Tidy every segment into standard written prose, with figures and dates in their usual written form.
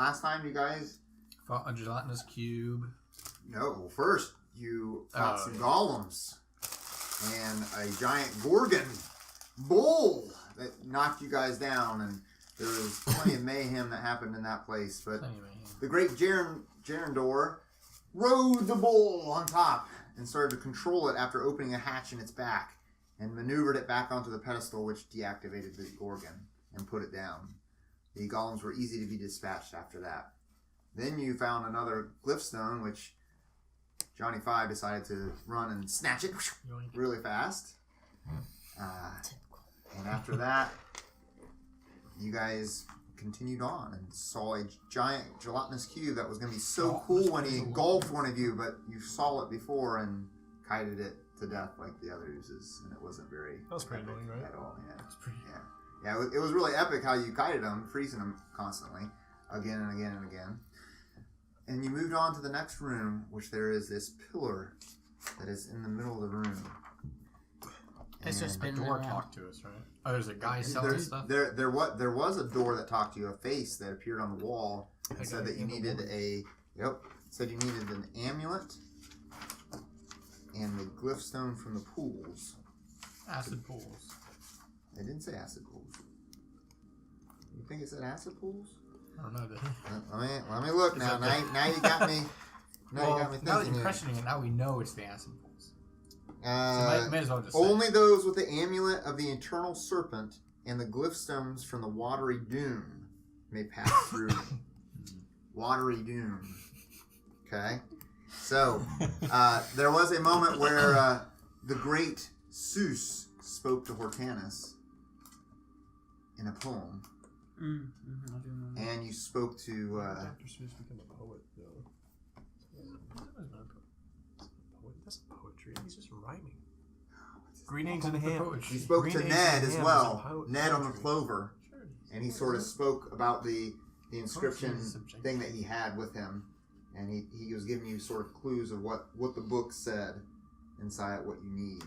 last time you guys fought a gelatinous cube. No, well, first you fought some golems and a giant gorgon bull that knocked you guys down, and there was plenty of mayhem that happened in that place. But the great Gerendor rode the bull on top and started to control it after opening a hatch in its back and maneuvered it back onto the pedestal, which deactivated the gorgon and put it down. The golems were easy to be dispatched after that. Then you found another glyph stone, which Johnny Five decided to run and snatch it really fast. And after that, you guys continued on and saw a giant gelatinous cube that was going to be so cool when he engulfed one of you, but you saw it before and kited it to death like the other uses, and it wasn't very. That was pretty annoying, right? At all, yeah. It was really epic how you kited him, freezing him constantly, again and again and again. And you moved on to the next room, which there is this pillar that is in the middle of the room. It's just been the door talked to us, right? Oh, there's a guy selling stuff? There was a door that talked to you, a face that appeared on the wall and said that you needed an amulet and the glyph stone from the pools. Acid pools. They didn't say acid pools. You think it said acid pools? I don't know. Let me look now. Now you got me. Now you got me thinking. Now that you're questioning it, now we know it's the acid pools. So might as well just only say. Those with the amulet of the eternal serpent and the glyph stones from the watery doom may pass through. Watery doom. Okay? So, there was a moment where the great Zeus spoke to Hortanus in a poem. And you spoke to... Dr. Seuss became a poet, though. That's poetry. He's just rhyming. Greetings and ham. He spoke to Ned as well. Ned on the clover. And he sort of spoke about the inscription thing that he had with him. And he was giving you sort of clues of what the book said inside what you need.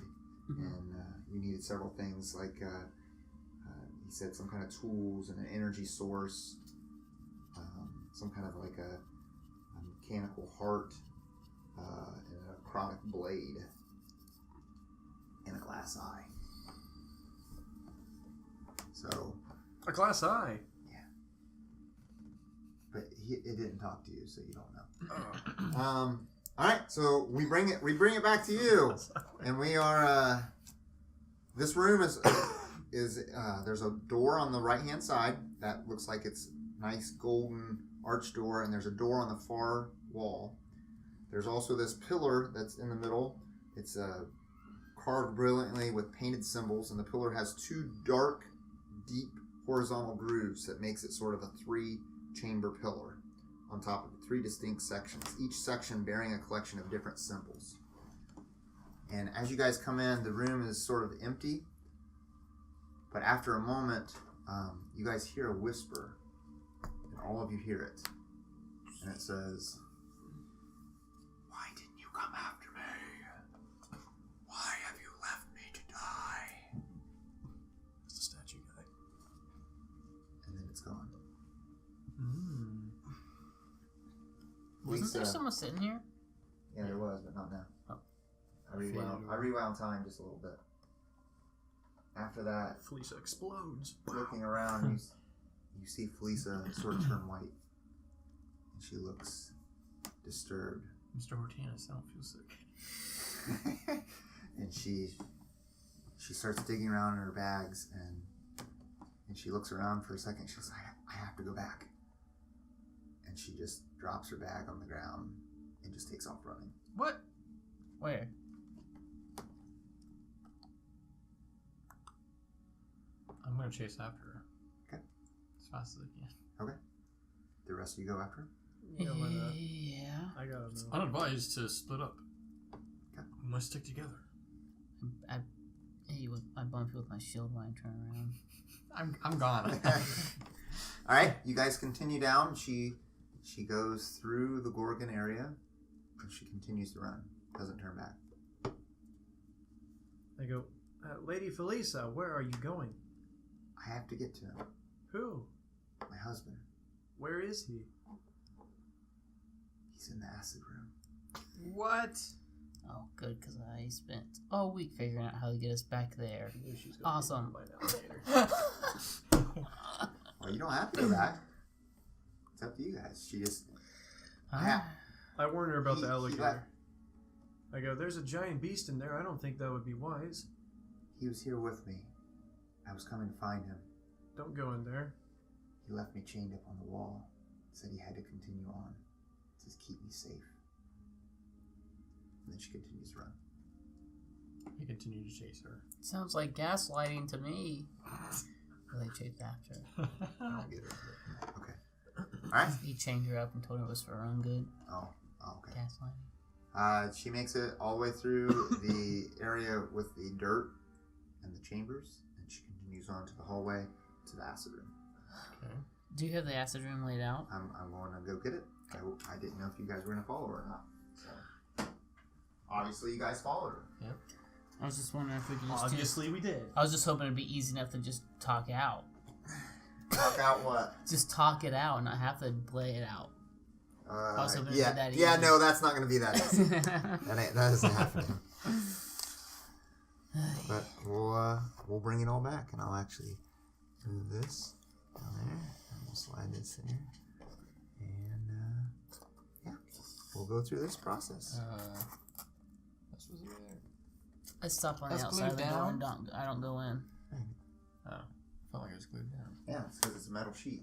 And you needed several things like... he said some kind of tools and an energy source, some kind of like a mechanical heart, and a chronic blade, and a glass eye. So... A glass eye? Yeah. But it didn't talk to you, so you don't know. Oh. Alright, so we bring it back to you. And we are... this room is there's a door on the right hand side that looks like it's nice golden arch door, and there's a door on the far wall. There's also this pillar that's in the middle. It's carved brilliantly with painted symbols, and the pillar has two dark, deep horizontal grooves that makes it sort of a 3-chamber pillar on top of 3 distinct sections, each section bearing a collection of different symbols. And as you guys come in, the room is sort of empty. But after a moment, you guys hear a whisper, and all of you hear it. And it says, "Why didn't you come after me? Why have you left me to die?" It's the statue guy. And then it's gone. Wasn't there someone sitting here? Yeah, there was, but not now. Oh. I rewound time just a little bit. After that, Felisa explodes. Looking around, you see Felisa sort of turn white. And she looks disturbed. Mr. Hortanus, I don't feel sick. And she starts digging around in her bags, and she looks around for a second. She says, I have to go back. And she just drops her bag on the ground and just takes off running. What? Where? I'm going to chase after her. Okay. As fast as I can. Okay. The rest of you go after her? Yeah. I gotta It's know. unadvised to split up. Okay. We must stick together. I bump you with my shield when I turn around. I'm gone. All right, you guys continue down. She goes through the Gorgon area, and she continues to run. Doesn't turn back. I go, Lady Felisa, where are you going? I have to get to him. Who? My husband. Where is he? He's in the acid room. What? Oh, good, because I spent all week figuring out how to get us back there. I knew she was gonna Awesome. be by now later. Well, you don't have to go back. It's up to you guys. She just. Ah, I warned her about He- the he alligator. left. I go, there's a giant beast in there. I don't think that would be wise. He was here with me. I was coming to find him. Don't go in there. He left me chained up on the wall. Said he had to continue on. Says keep me safe. And then she continues to run. He continued to chase her. sounds like gaslighting to me. Well, they chased after her. I'll get her. Okay. Alright. He chained her up and told her it was for her own good. Oh, okay. Gaslighting. She makes it all the way through the area with the dirt and the chambers, and she continues on to the hallway to the acid room. Okay. Do you have the acid room laid out? I'm going to go get it. I didn't know if you guys were going to follow her or not. So, obviously, you guys followed her. Yep. I was just wondering if we could just Obviously, we did. I was just hoping it'd be easy enough to just talk out. Talk out what? Just talk it out and not have to play it out. I was hoping it'd yeah, be that yeah, easy. no, that's not going to be that easy. that isn't happening. But we'll bring it all back, and I'll actually move this down there, and we'll slide this in here, and yeah, we'll go through this process. This was over there. I stop on That's the outside of the glued door down? and I don't go in. Oh. Felt like it was glued down. Yeah, it's because it's a metal sheet.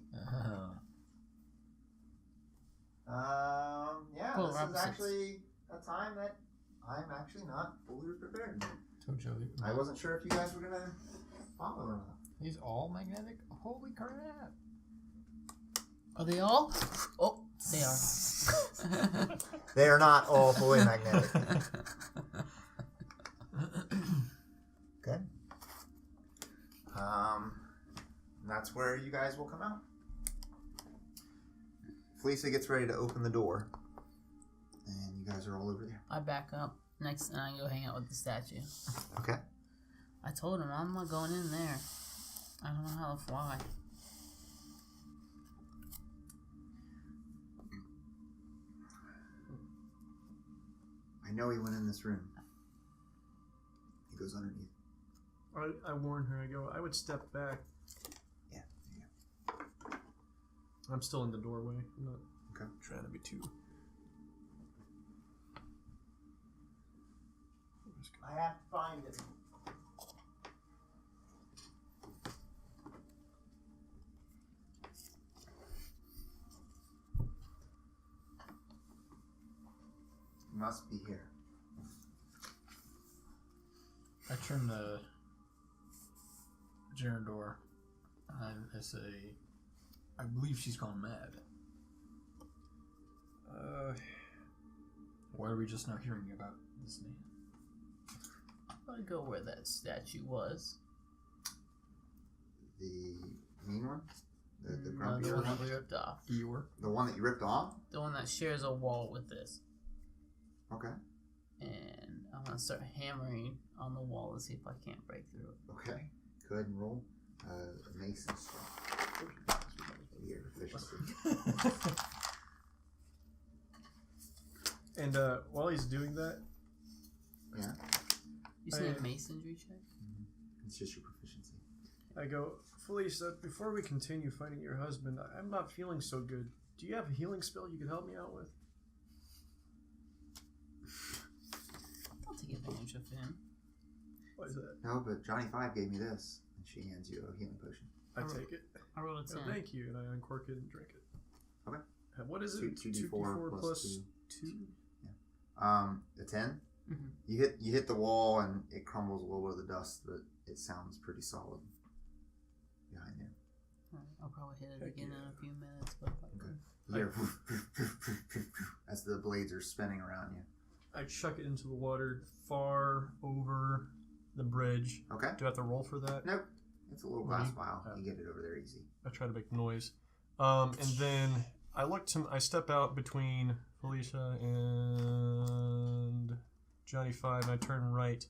Yeah, Well, this Rob is six. actually a time that I'm actually not fully prepared. Told you. I wasn't sure if you guys were gonna follow or not. He's all magnetic? Holy crap. Are they all? Oh, they are. They are not all fully magnetic. Okay. That's where you guys will come out. Felicia gets ready to open the door, and you guys are all over there. I back up next and I go hang out with the statue. Okay. I told him I'm not going in there. I don't know how to fly. I know he went in this room. He goes underneath. I warn her. I go, I would step back. Yeah. I'm still in the doorway. I'm not Okay. trying to be too. I have to find it. It must be here. I turn the Jaren door and I say, I believe she's gone mad. Why are we just now hearing about this man? I'm gonna go where that statue was. The mean one? The No, grumpy the one? one that we ripped off. Eeyore? The one that you ripped off? The one that shares a wall with this. Okay. And I'm gonna start hammering on the wall to see if I can't break through it. Okay. Go ahead and roll. Mason's strength. Weird efficiency. And while he's doing that, Yeah. You see a masonry check? It's just your proficiency. I go, Felicia, before we continue finding your husband, I'm not feeling so good. Do you have a healing spell you could help me out with? I'll take advantage of him. What is that? No, but Johnny 5 gave me this, and she hands you a healing potion. I take it. I rolled a Oh, 10. thank you, and I uncork it and drink it. Okay. What is it? 2d4 plus 2. A 10. Mm-hmm. You hit the wall and it crumbles a little bit of the dust, but it sounds pretty solid behind there. I'll probably hit it Heck again yeah. in a few minutes, but Okay. You hear as the blades are spinning around you. I chuck it into the water far over the bridge. Okay. Do I have to roll for that? Nope. It's a little What do glass you- vial. oh. You get it over there easy. I try to make noise. And then I step out between Felicia and Johnny 5, and I turn right.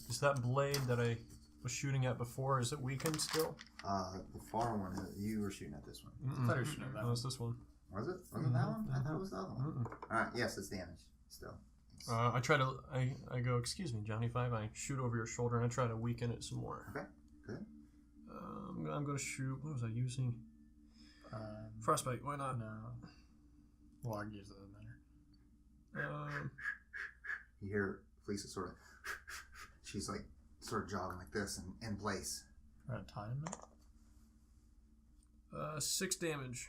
Is that blade that I was shooting at before, is it weakened still? The far one, you were shooting at this one. I thought you were shooting at that No, it's this one. Was it? Was it that one? I thought it was the other one. Alright, yes, it's damaged. Still. I try to. I go. Excuse me, Johnny Five. I shoot over your shoulder and I try to weaken it some more. Okay, good. I'm gonna shoot. What was I using? Frostbite. Why not? No. Well, I guess it doesn't matter. You hear Felicia sort of, she's like, sort of jogging like this and in place. We're at time now? 6 damage.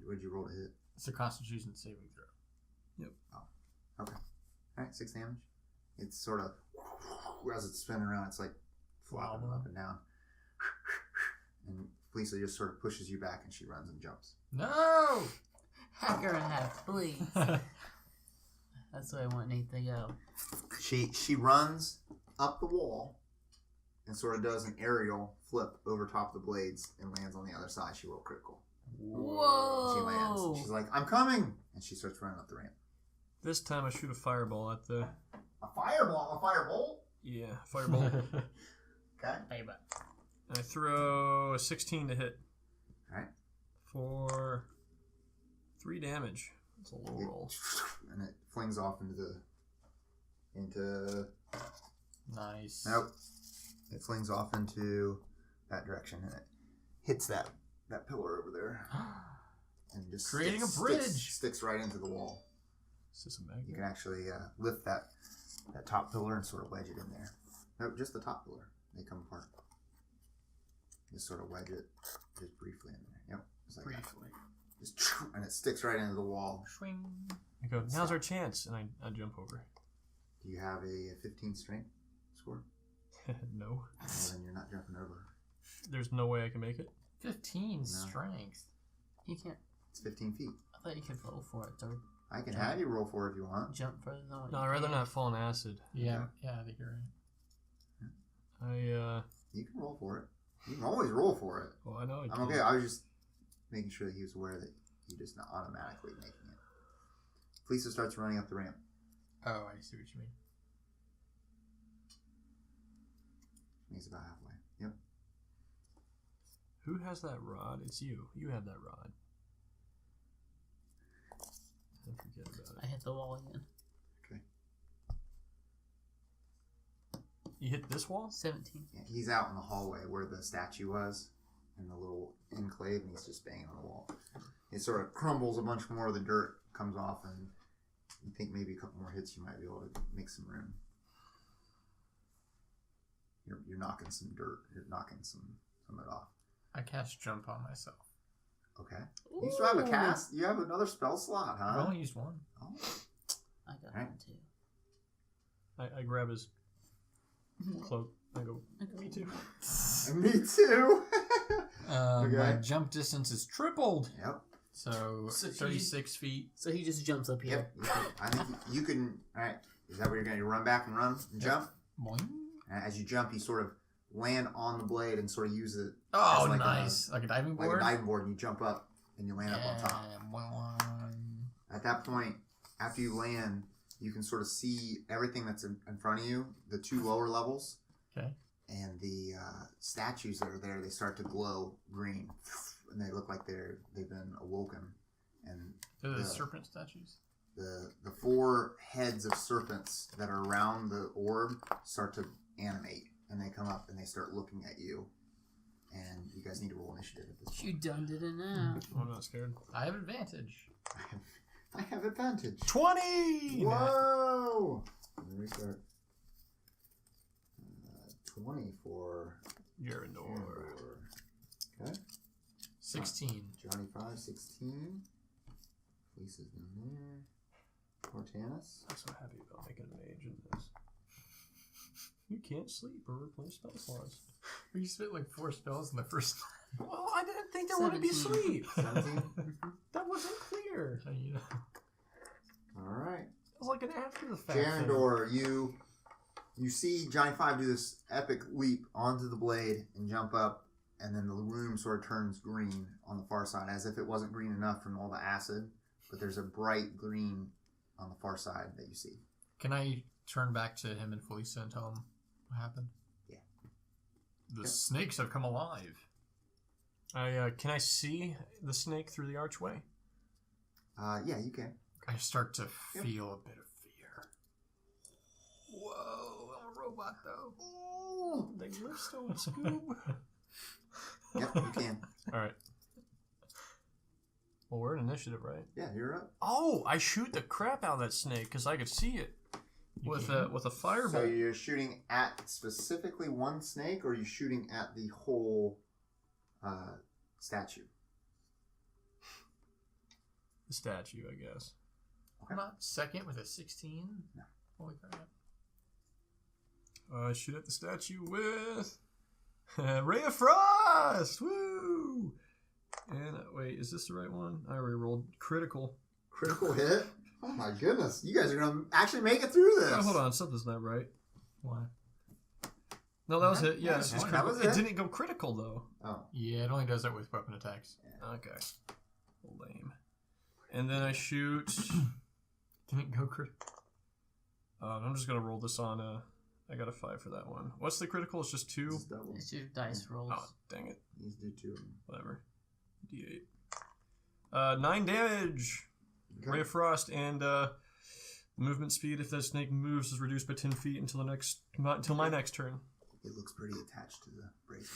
What'd you roll to hit? It's a Constitution saving throw. Yep. Oh, okay. Alright, 6 damage. It's sort of, as it's spinning around, it's like flopping up and down. And Felicia just sort of pushes you back and she runs and jumps. No! Hacker and half, please. That's where I want Nate to go. She runs up the wall and sort of does an aerial flip over top of the blades and lands on the other side. She rolled critical. Whoa! She lands. And she's like, I'm coming! And she starts running up the ramp. This time I shoot a fireball at the. A fireball? A firebolt? Yeah, fireball. Okay. Baby. I throw a 16 to hit. Alright. For 3 damage. It's a low roll. And it flings off into Nice. nope. It flings off into that direction and it hits that pillar over there. And just Creating sticks, a bridge. Sticks right into the wall. Is this a You magnet? can actually lift that top pillar and sort of wedge it in there. Nope, just the top pillar. They come apart. Just sort of wedge it just briefly in there. Yep. Just like that. Briefly. Just and it sticks right into the wall. Swing. I go, now's our chance. And I jump over. Do you have a 15 strength score? No. Well, then you're not jumping over. There's no way I can make it. 15 strength. You can't. It's 15 feet. I thought you could roll for it or I can have you roll for it if you want. jump further than what No, you I'd rather can. not fall in acid. Yeah, I think you're right. You can roll for it. You can always roll for it. Well, I know. I'm okay. I was just making sure that he was aware that you just not automatically making it. Felicia starts running up the ramp. Oh, I see what you mean. He's about halfway. Yep. Who has that rod? It's you. You have that rod. I forget about I hit the wall again. Okay. You hit this wall? 17. Yeah, he's out in the hallway where the statue was in the little enclave, and he's just banging on the wall. It sort of crumbles a bunch more of the dirt, comes off, and you think maybe a couple more hits you might be able to make some room. You're knocking some dirt. You're knocking some of it off. I cast jump on myself. Okay. You still have a cast? You have another spell slot, huh? I've only used one. Oh. I got Right. one too. I grab his cloak. I go, me too. Me too. My Okay. jump distance is tripled. Yep. So, So you 36 feet. So he just jumps up here. Yep. I think you can. All right. Is that where you're going to run back and run and jump? Boing. And as you jump, you sort of land on the blade and sort of use it Oh, as like nice. Like a diving like board? a diving board, and you jump up and you land up on top. top. At that point, after you land, you can sort of see everything that's in front of you, the 2 lower levels. Okay. And the statues that are there, they start to glow green, and they look like they've been awoken. And They're the Yeah. serpent statues? the 4 heads of serpents that are around the orb start to animate, and they come up and they start looking at you. And you guys need to roll initiative at this You point. done did it now. I'm not scared. I have advantage. I have advantage. 20! Whoa! Let me restart. 20 for Gerendor. Gerendor. Okay. 16. Johnny 5, 16. Lisa's down there. Cortanus. I'm so happy about making a mage in this. You can't sleep or replace spell slots. We spent like 4 spells in the first Well, I didn't think there would be 17. sleep. 17. That wasn't clear. you know. Alright. It was like an after the fact. thing. Gerendor, you see Johnny 5 do this epic leap onto the blade and jump up, and then the room sort of turns green on the far side, as if it wasn't green enough from all the acid, but there's a bright green on the far side that you see. Can I turn back to him and Felicia and tell him what happened? Yeah. The snakes have come alive. Can I see the snake through the archway? Yeah, you can. I start to feel a bit of fear. Whoa, I'm a robot though. Oh, they live so in Scoob. Yep, you can. All right. Well, we're in initiative, right? Yeah, you're up. Oh, I shoot the crap out of that snake because I could see it with a So fireball. you're shooting at specifically one snake, or are you shooting at the whole statue? The statue, I guess. I'm not second with a 16. No. Holy crap. I shoot at the statue with Ray of Frost. Woo! And wait, is this the right one? I already rolled critical. Critical hit? Oh my goodness. You guys are going to actually make it through this. Oh, hold on, something's not right. Why? No, that was it. Yeah, it's just That critical. was It it? didn't go critical though. Oh. Yeah, it only does that with weapon attacks. Okay. Lame. And then I shoot. Didn't go critical. I'm just gonna roll this on. I got a 5 for that one. What's the critical? It's just 2. It's double. It's your dice rolls. Oh, dang it. You do 2 of them. Whatever. D8. 9 damage. Okay. Ray of Frost and movement speed. If that snake moves, is reduced by 10 feet until my next turn. It looks pretty attached to the brazier.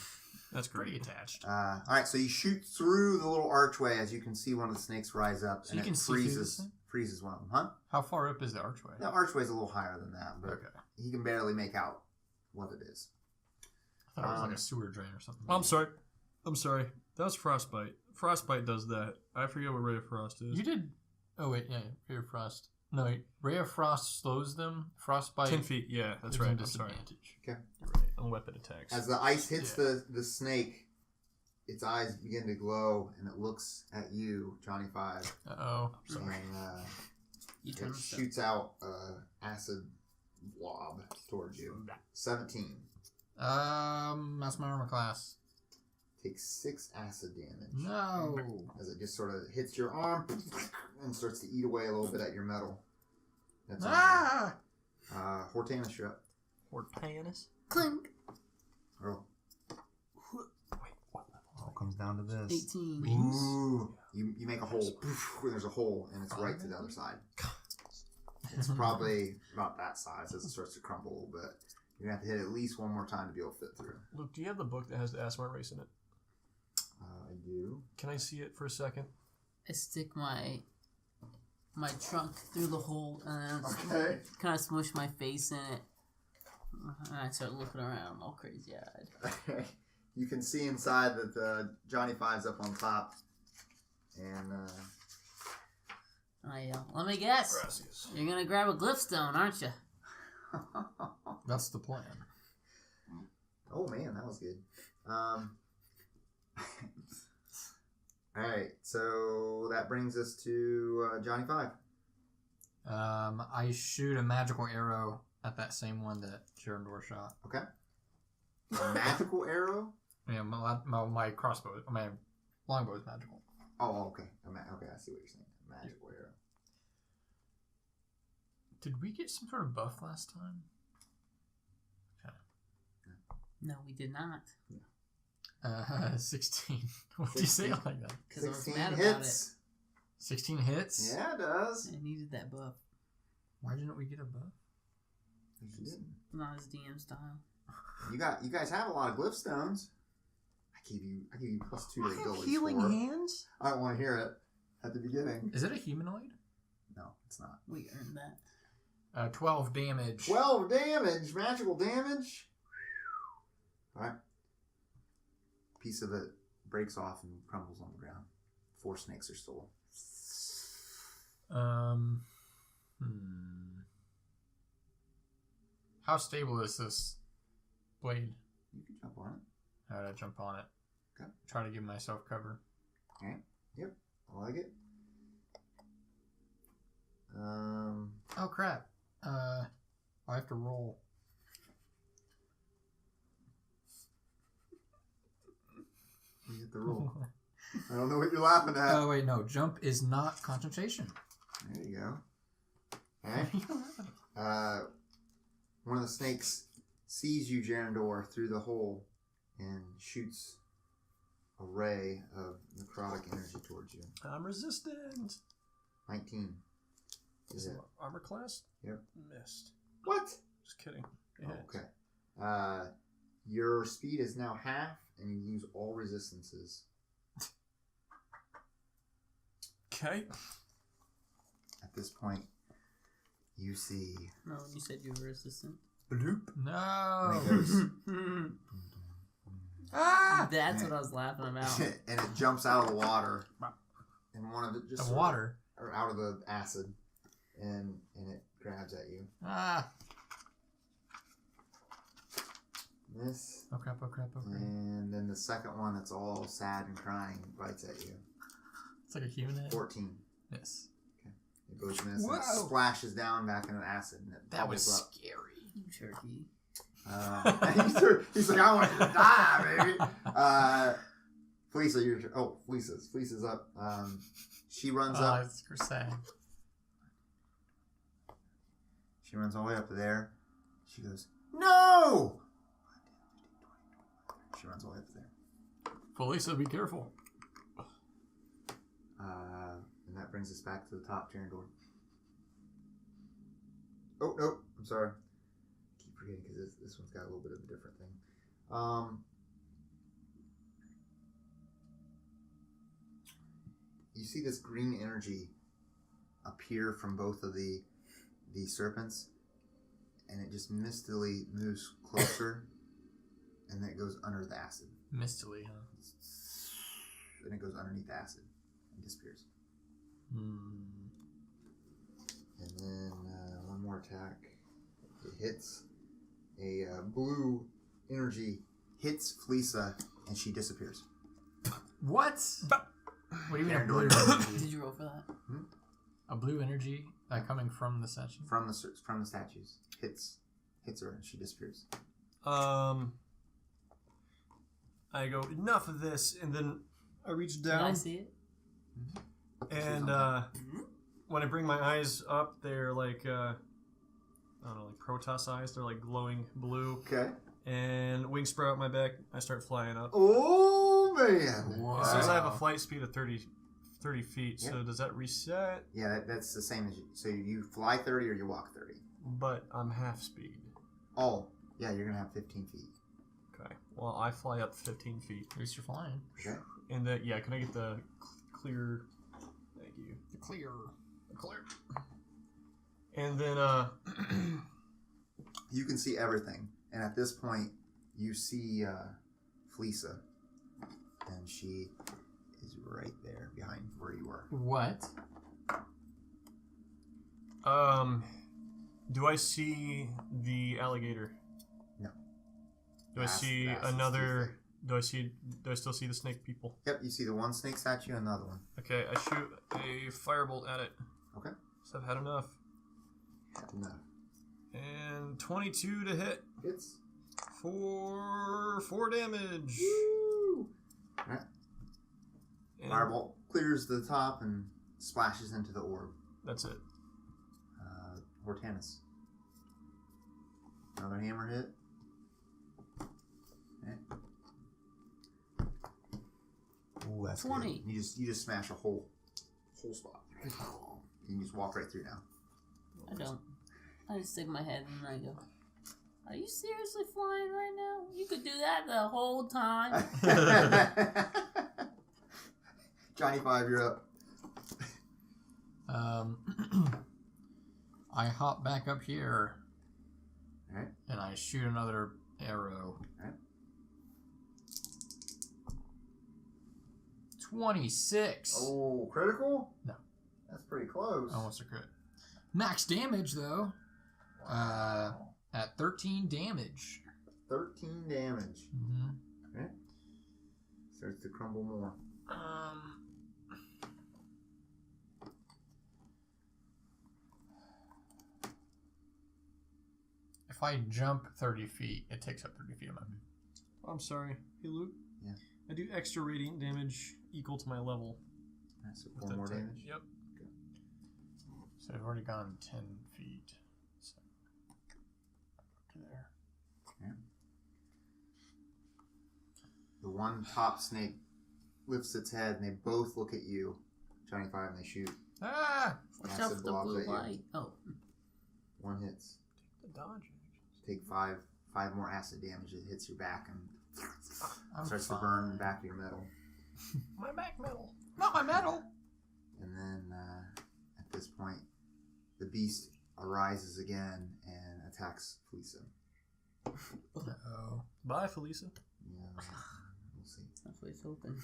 That's great. Pretty attached. All right, so you shoot through the little archway as you can see one of the snakes rise up, So and you can it see through this thing? freezes one of them. Huh? How far up is the archway? The archway's a little higher than that, but Okay. he can barely make out what it is. I thought it was like a sewer drain or something. I'm sorry. That was Frostbite. Frostbite does that. I forget what Ray of Frost is. You did. Oh wait, yeah, Ray of Frost. No, wait, Ray of Frost slows them. Frostbite. 10 feet. Yeah, that's gives right. them I'm sorry. disadvantage. Okay. You're right. On weapon attacks. As the ice hits the snake, its eyes begin to glow, and it looks at you, Johnny Five, Oh, and You turn it shoots out acid blob towards you. 17. that's my armor class. Takes 6 acid damage. No. As it just sort of hits your arm and starts to eat away a little bit at your metal. That's Hortanus, you're up. Hortanus? Clink. Earl. All comes down to this. 18. Ooh. You make a hole. Where there's a hole, and it's right to the other side. It's probably about that size as it starts to crumble a little bit. You're going to have to hit at least one more time to be able to fit through. Luke, do you have the book that has the Asmar race in it? I do. Can I see it for a second? I stick my trunk through the hole and Okay. kind of smush my face in it. And I start looking around all crazy-eyed. You can see inside that Johnny Five's up on top. And I yell, let me guess. Gracias. You're going to grab a glyph stone, aren't you? That's the plan. oh man, that was good. Alright, so that brings us to Johnny Five. I shoot a magical arrow at that same one that Gerondor shot. Okay. A magical arrow? Yeah, my crossbow, my longbow is magical. Oh, okay. Okay, I see what you're saying. A magical arrow. Did we get some sort of buff last time? No, we did not. 16. What do you say like that? Because I was 16 mad hits. 16 hits? Yeah, it does. about it. I needed that buff. Why didn't we get a buff? You didn't. Not his DM style. You guys have a lot of glyph stones. I give you +2 to ability Healing score. hands? I don't want to hear it at the beginning. Is it a humanoid? No, it's not. We earned that. 12 damage. 12 damage, magical damage. All right. Piece of it breaks off and crumbles on the ground. 4 snakes are still. How stable is this blade? You can jump on it. How did I jump on it? Okay. Try to give myself cover. All right. Yep. I like it. Oh crap. I have to roll. You get the roll. I don't know what you're laughing at. Oh wait, no. Jump is not concentration. There you go. All right. One of the snakes sees you, Gerondor, through the hole and shoots a ray of necrotic energy towards you. I'm resistant. 19. Is it armor class? Yep. Missed. What? Just kidding. It Oh, hit. okay. Your speed is now half, and you lose all resistances. Okay. At this point, you see No, you said you were resistant. bloop. No. And it goes, Ah! That's what I was laughing about. and it jumps out of the water, and one of it just The sort of- water. or out of the acid, and it grabs at you. Ah. This, Oh crap, oh crap, oh crap. and then the second one that's all sad and crying bites at you. It's like a human head. 14. Yes. It goes miss, and it Whoa. splashes down back into acid, and it That was bubbles up. scary. You turkey. He's like, I want you to die, baby. Fleesa, you're Fleesa's up. She runs Oh, up. it's sad. She runs all the way up to there. She goes, no. She runs all the way up to there. Felisa, be careful. And that brings us back to the top Terrandor. Oh, no. I'm sorry. I keep forgetting because this one's got a little bit of a different thing. You see this green energy appear from both of the serpents, and it just mistily moves closer, and then it goes under the acid. Mistily, huh? And it goes underneath the acid and disappears. Hmm. And then one more attack. It hits a blue energy, hits Fleesa, and she disappears. What? What do you mean a blue Terrandor. energy? Did you roll for that? A blue energy coming from the statue? From the statues. Hits her, and she disappears. I go, enough of this, and then I reach Did I down, see it? and when I bring my eyes up, they're like, I don't know, like Protoss eyes. They're like glowing blue, Okay. and wings sprout out my back. I start flying up. Oh, man. It says I have a flight speed of 30 feet, so Yep. does that reset? Yeah, that's the same as you. So you fly 30 or you walk 30. But I'm half speed. Oh, yeah, you're going to have 15 feet. Okay. Well, I fly up 15 feet. At least you're flying. Okay. And yeah, can I get the clear? Thank you. The clear. Clear. And then You can see everything. And at this point, you see Fleesa. And she is right there behind where you were. What? do I see the alligator? No. Do I see That's another? Do I still see the snake people? Yep, you see the one snake statue and the other one. Okay, I shoot a firebolt at it. Okay. So I've had enough. Enough. And 22 to hit It's. for 4 damage. Woo! Alright. And Firebolt clears the top and splashes into the orb. that's it. Hortanus. Another hammer hit. Okay. Ooh, that's 20. good. You just smash a whole spot. You just walk right through now. I don't. I just stick my head and I go, are you seriously flying right now? You could do that the whole time. Johnny 5, you're up. I hop back up here. Alright. And I shoot another arrow. Alright. 26. Oh, critical? No. That's pretty close. Almost a crit. Max damage, though. At 13 damage. 13 damage. Mm-hmm. Okay. Starts to crumble more. If I jump 30 feet, it takes up 30 feet of my move. I'm sorry. Hey, Luke. Yeah. I do extra radiant damage equal to my level. Alright, so with 4 that more attack. damage. Yep. So I've already gone 10 feet. So up to there. Okay. the one top snake lifts its head, and they both look at you, Johnny Five, and they shoot. Ah! Watch Acid out for the blobs blue at you. light. Oh, One hits. The dodge. Take five more acid damage. It hits your back and I'm starts fine. to burn the back of your metal. My back metal. Not my metal! And then at this point, the beast arises again and attacks Felisa. Uh-oh. Bye, Felisa. Yeah, we'll see. that's what he's hoping.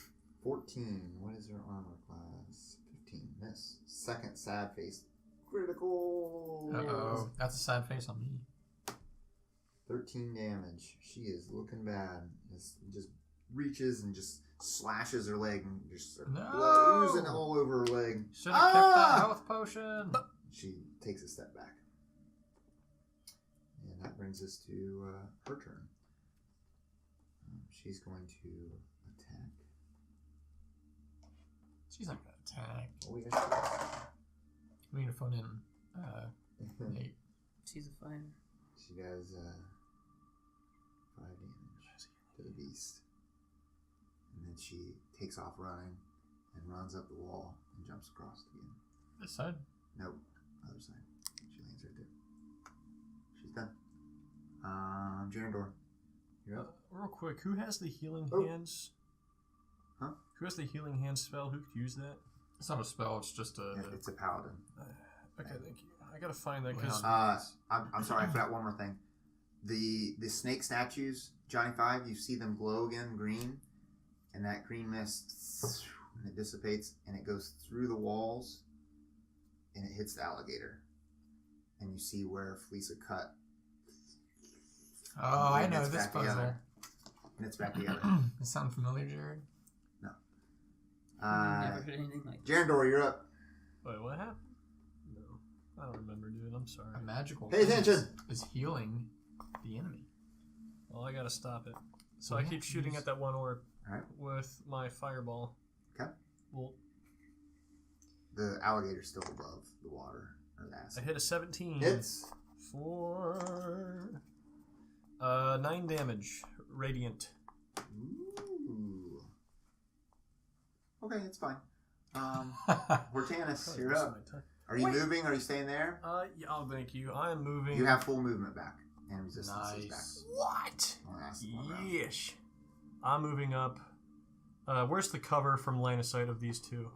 14. What is her armor class? 15. Miss. Second sad face. Critical. Uh-oh. That's a sad face on me. 13 damage. She is looking bad. Just reaches and just slashes her leg and just starts No! oozing all over her leg. Should have kept Ah! that health potion. She takes a step back. And that brings us to her turn. She's going to attack. She's not gonna attack. Oh, yes, We need to phone in she is. Nate. She's a fighter. She does 5 damage to the beast. And then she takes off running and runs up the wall and jumps across again. This side? Nope, other side. She lands right there. She's done. Janador, you're up. Real quick, who has the healing Oh. hands? Huh? Who has the healing hands spell? Who could use that? It's not a spell, it's just a... Yeah, it's a paladin. Okay, thank you. I gotta find that because I'm sorry, I forgot one more thing. The snake statues, Johnny Five, you see them glow again green, and that green mist, and it dissipates, and it goes through the walls, and it hits the alligator. And you see where Felisa cut. Oh, I And know it's this back puzzle. together. And it's back together. Does it sound familiar, Jared? Never heard anything like that. Jarendor, you're up. wait, what happened? No, I don't remember, dude. I'm sorry. A magical Pay attention. is healing the enemy. Well, I gotta stop it. So I keep shooting at that one orb Alright. with my fireball. Okay. Well, The alligator's still above the water, or the I acid. hit a 17 Hits. for 9 damage, radiant. Ooh. Okay, it's fine. Hortanus, you're Probably up. wasted my time. Are you Wait. moving? Are you staying there? Yeah, oh, thank you. I am moving. You have full movement back. And resistance is back. Nice. What? On acid one round. Yeesh. I'm moving up. Where's the cover from line of sight of these two?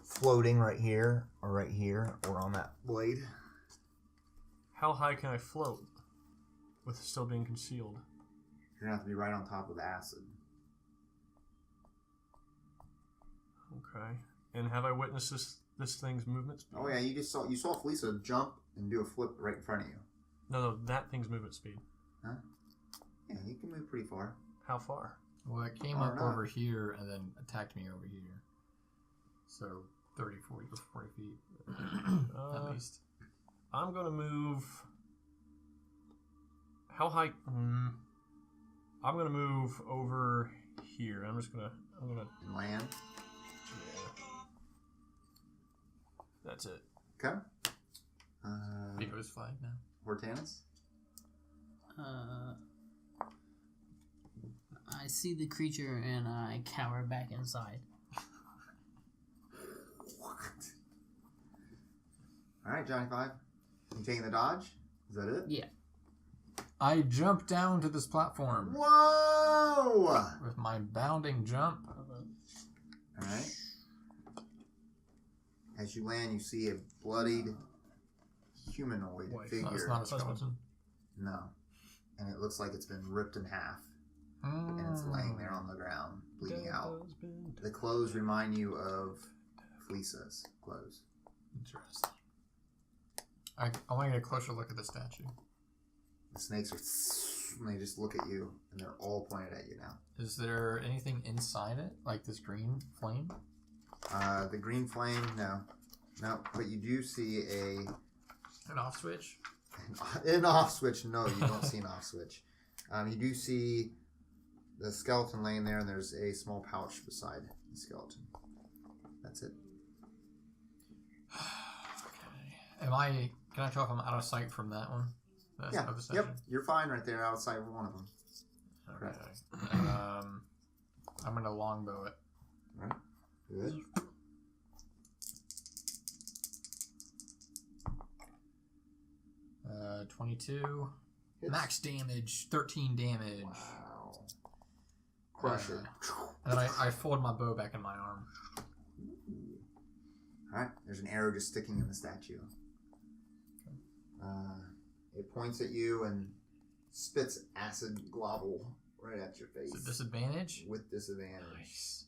Floating right here, or on that blade. How high can I float with still being concealed? You're gonna have to be right on top of the acid. Okay. And have I witnessed this thing's movement speed? Oh yeah, you saw Felisa jump and do a flip right in front of you. No, that thing's movement speed. Yeah, you can move pretty far. How far? Well, it came Or up not. over here and then attacked me over here. So 30, 40 feet at least. I'm gonna move. How high? I'm gonna move over here. I'm gonna. And land. Yeah. That's it. Okay. Pico's 5 now. Hortanus. I see the creature and I cower back inside. What? Alright, Johnny Five. You taking the dodge? Is that it? Yeah. I jump down to this platform Whoa! with my bounding jump. Alright. As you land, you see a bloodied humanoid Wife. figure. No, it's not a skeleton. No. And it looks like it's been ripped in half. And it's laying there on the ground, bleeding out. The clothes remind you of Felisa's clothes. Interesting. I want to get a closer look at the statue. The snakes are... And they just look at you, and they're all pointed at you now. Is there anything inside it? Like this green flame? The green flame, no. No, but you do see An off switch? an off switch. No, you don't see an off switch. You do see the skeleton laying there, and there's a small pouch beside the skeleton. That's it. Okay. Can I tell if I'm out of sight from that one? Yeah. Of the statue? Yep. You're fine right there outside of one of them. Alright. Correct. I'm gonna longbow it. Alright. Good. Uh, 22. Hits. Max damage, 13 damage. Wow. Crush it. And then I fold my bow back in my arm. Alright, there's an arrow just sticking in the statue. It points at you and spits acid globble right at your face. Is it disadvantage? With disadvantage. Nice.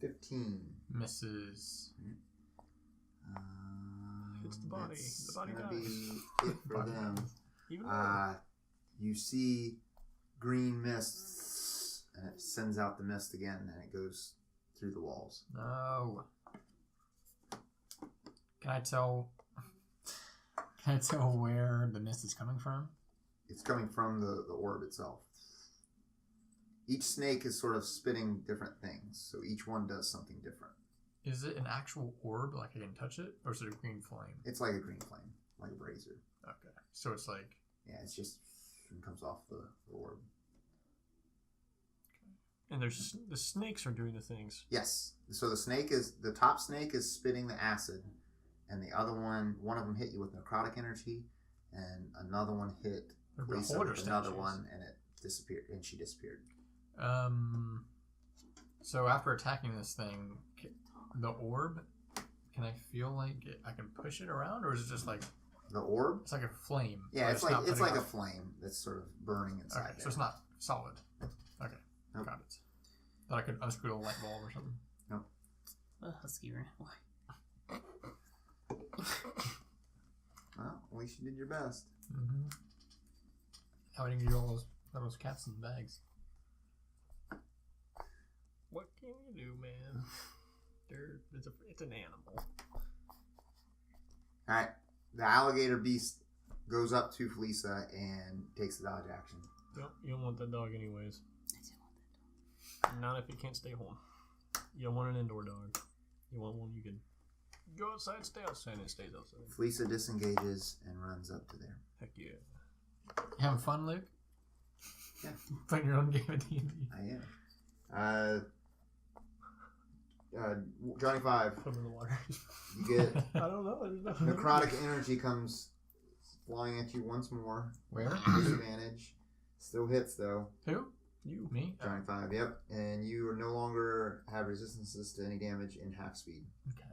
15. Misses. Hits the body. That's The body gonna dies. be it for Body them. Even better. You see green mist, and it sends out the mist again, and it goes through the walls. No. Can I tell where the mist is coming from? It's coming from the orb itself. Each snake is sort of spitting different things, so each one does something different. Is it an actual orb, like I can touch it, or is it a green flame? It's like a green flame, like a brazier. Okay. So it's like... Yeah, it's just it comes off the orb. And there's the snakes are doing the things. Yes. So the top snake is spitting the acid, and the other one of them hit you with necrotic energy, and another one hit They're Lisa beholder with another statues. one, and it disappeared, and she disappeared. So after attacking this thing, the orb, can I feel like I can push it around, or is it just like The orb? it's like a flame? Yeah, but it's not like putting a off- flame that's sort of burning inside. Okay, so there. it's not solid. Okay, Nope. got it. That I could unscrew a light bulb or something. Husky ran away. Well, at least you did your best. Mm-hmm. How did you get all those cats in the bags? What can you do, man? It's an animal. All right, the alligator beast goes up to Felisa and takes the dodge action. Yep, you don't want that dog anyways. Not if you can't stay home. You don't want an indoor dog. You want one you can go outside, stay outside, and it stays outside. Felisa disengages and runs up to there. Heck yeah. You having fun, Luke? Yeah. Playing your own game of D&D. I am. Johnny 5, Put him in the water. you get I don't know. There's nothing. necrotic energy comes flying at you once more. Where? Disadvantage. Still hits though. Who? You. Me? Johnny 5, yep. And you are no longer have resistances to any damage in half speed. Okay.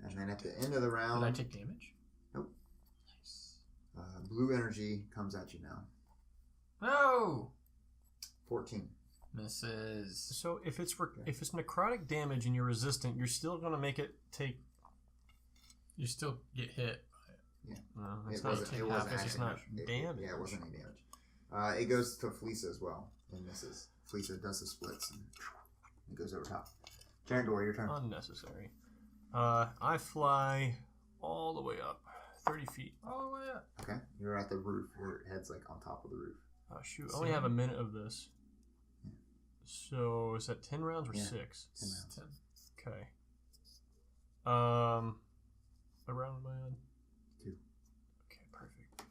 And then at the end of the Did round, I take damage? Nope. Nice. blue energy comes at you now. No! 14. Misses. So if it's necrotic damage and you're resistant, you're still gonna make it take. You still get hit. No, It it's not. wasn't. It Take wasn't half. It's just actually not damage. Yeah, it wasn't any damage. It goes to Felisa as well and misses. Felisa does the splits and it goes over top. Giant door, your turn. Unnecessary. I fly all the way up, 30 feet. Oh, yeah. Okay, you're at the roof. Your head's like on top of the roof. Oh shoot! I only have a minute of this. So is that 10 rounds or Yeah. 6? 10 rounds. Okay. What round am I on? 2. Okay, perfect.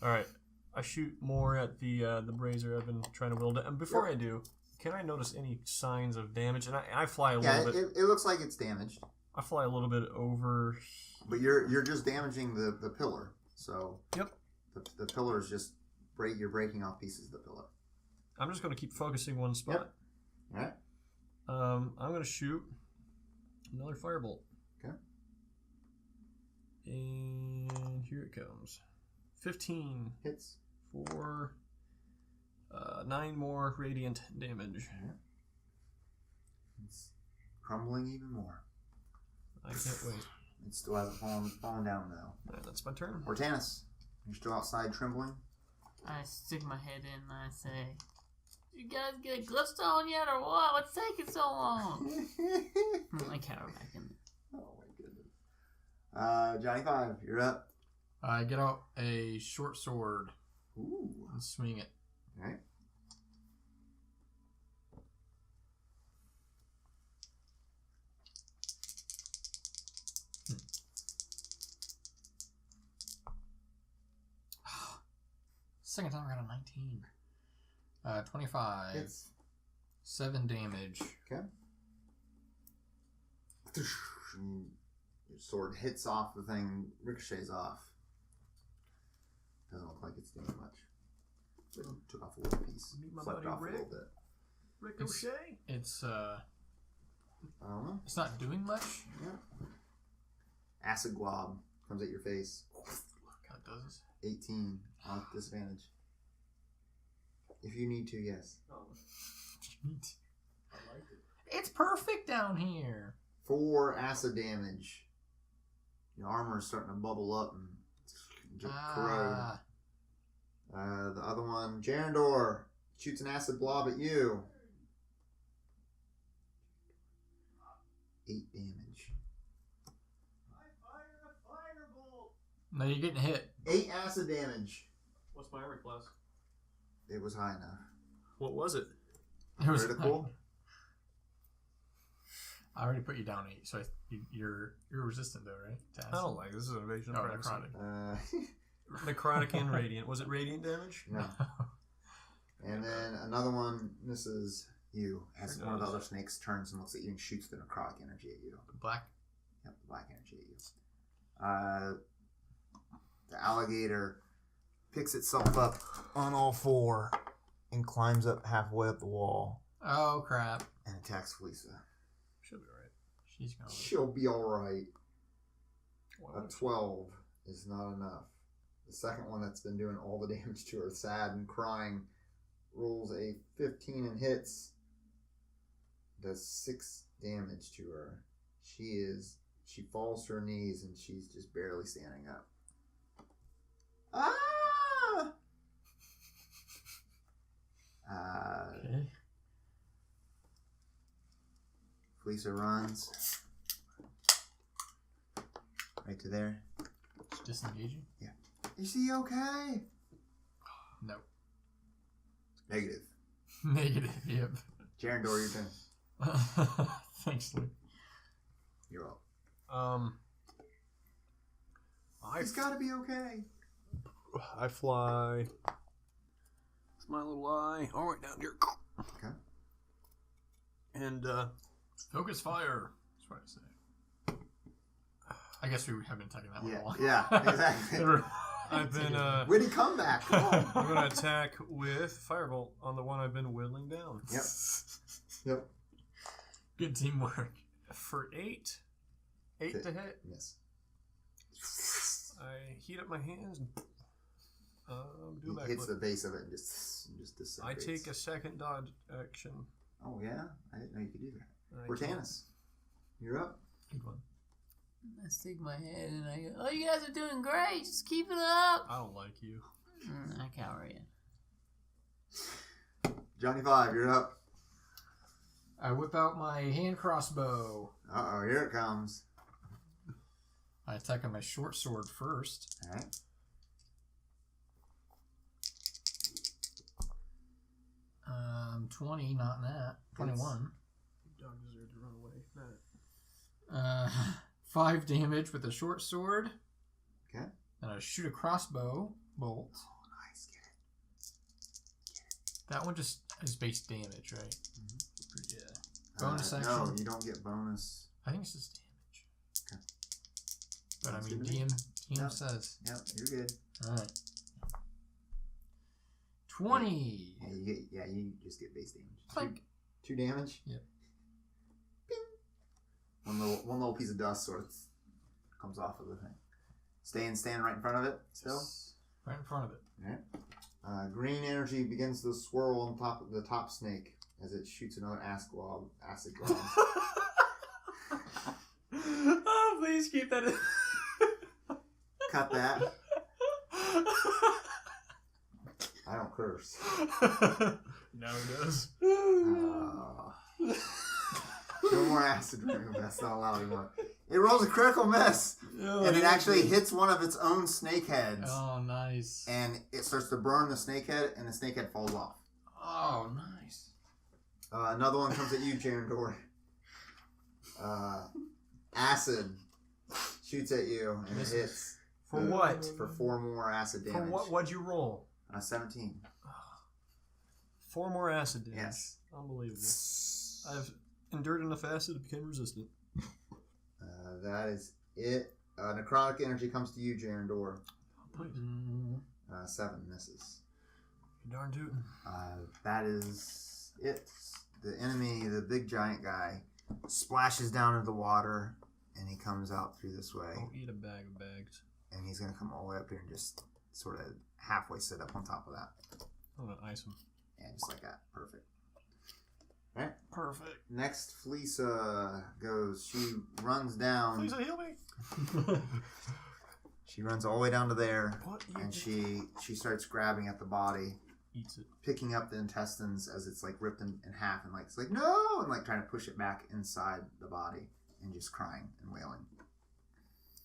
All right, I shoot more at the brazier I've been trying to wield it. And before I do, can I notice any signs of damage? And I fly a Yeah, little bit. it looks like it's damaged, I fly a little bit over. but you're just damaging the pillar. So Yep. the pillar is just you're breaking off pieces of the pillar. I'm just going to keep focusing one spot. All right. I'm going to shoot another firebolt. Okay. And here it comes. 15 Hits. for 9 more radiant damage. It's crumbling even more. I can't wait. It still hasn't fallen down though. Alright, that's my turn. Hortanus, you're still outside trembling. I stick my head in and I say, "You guys get a glowstone yet or what? What's taking so long?" I cower back in. Oh my goodness. Johnny 5, you're up. I get out a short sword Ooh. and swing it. All right. Second time I got a 19. 25. Hits. 7 damage. Okay. Your sword hits off the thing, ricochets off. Doesn't look like it's doing much. But it took off a little piece. Meet my Flipped buddy off a Rick. little bit. Ricochet. It's I don't know. it's not doing much. Yeah. Acid glob comes at your face. God, does 18 on disadvantage. If you need to, yes. it? It's perfect down here. 4 acid damage. Your armor is starting to bubble up and corrode. The other one, Jarendor, shoots an acid blob at you. 8 damage. No, you're getting hit. 8 acid damage. What's my armor class? It was high enough. What was it? It was Critical. I already put you down 8, so you're resistant though, right? To I don't like this. Is an evasion. Oh, privacy. necrotic. Necrotic and radiant. Was it radiant damage? No. And then another one misses you as one of the other snakes turns and looks at you and shoots the necrotic energy at you. Black. Yep, the black energy at you. The alligator picks itself up on all 4 and climbs up halfway up the wall Oh crap. and attacks Felisa. Should be alright. She's gonna. She'll be alright. Well, A 12 is not enough. The second one that's been doing all the damage to her, sad and crying, rolls a 15 and hits. Does 6 damage to her. She falls to her knees and she's just barely standing up. Ah! Okay. Felisa runs right to there. She's disengaging. Is he okay? No. Negative. Negative. Yep. Jarendor, your turn. Thanks, Luke. You're up. He's got to be okay. I fly. It's my little eye. All right, down here. Okay. And Focus fire. That's what I say. I guess we have been taking that one Yeah, along. yeah, exactly. I've been Witty comeback. Come on. I'm gonna attack with firebolt on the one I've been whittling down. Yep. Yep. Good teamwork. For 8. 8 to hit. Miss. I heat up my hands and do a He hits backflip. the base of it and just I disintegrates. take a second dodge action. Oh yeah, I didn't know you could do that. and I can't- Cortanus, you're up. Good one. I stick my head and I go, oh, you guys are doing great. Just keep it up. I don't like you. I cower you. Johnny 5, you're up. I whip out my hand crossbow. Uh-oh, here it comes. I attack on my short sword first. All right. Um, 20, not that. 21. Dog deserved to run away. Nah. 5 damage with a short sword. Okay. And I shoot a crossbow bolt. Oh, nice. Get it. That one just is base damage, right? Mm-hmm. Yeah. Bonus No, action. you don't get bonus. I think it's just damage. Okay. But Sounds I mean, good to me. DM Yeah. says. Yep, you're good. Alright. 20. Yeah, you just get base damage. Clink. 2 damage. Yep. Bing. One little piece of dust sort of comes off of the thing. Stand right in front of it. Still. Right in front of it. All right. Green energy begins to swirl on top of the top snake as it shoots another acid glob. Oh, please keep that in. Cut that. I don't curse. Now it does. No more acid room. That's not allowed anymore. It rolls a critical miss, and it actually hits one of its own snake heads, Oh, nice. and it starts to burn the snake head, and the snake head falls off. Oh, nice. Another one comes at you, Jarendor. Acid shoots at you, and it hits. For what? For 4 more acid damage. For what? What'd you roll? 17. 4 more acid damage. Yes. Unbelievable. I've endured enough acid to become resistant. That is it. Necrotic energy comes to you, Jarendor. Please. 7 misses. You darn tootin'. That is it. The enemy, the big giant guy, splashes down into the water, and he comes out through this way. I'll eat a bag of bags. And he's going to come all the way up here and just sort of halfway sit up on top of that. I'm gonna ice him. And just like that. Perfect. All right. Perfect. Next, Fleesa goes. She runs down. Please heal me. She runs all the way down to there, What? and she starts grabbing at the body, Eats it. picking up the intestines as it's like ripped in half, and like it's like no, and like trying to push it back inside the body, and just crying and wailing.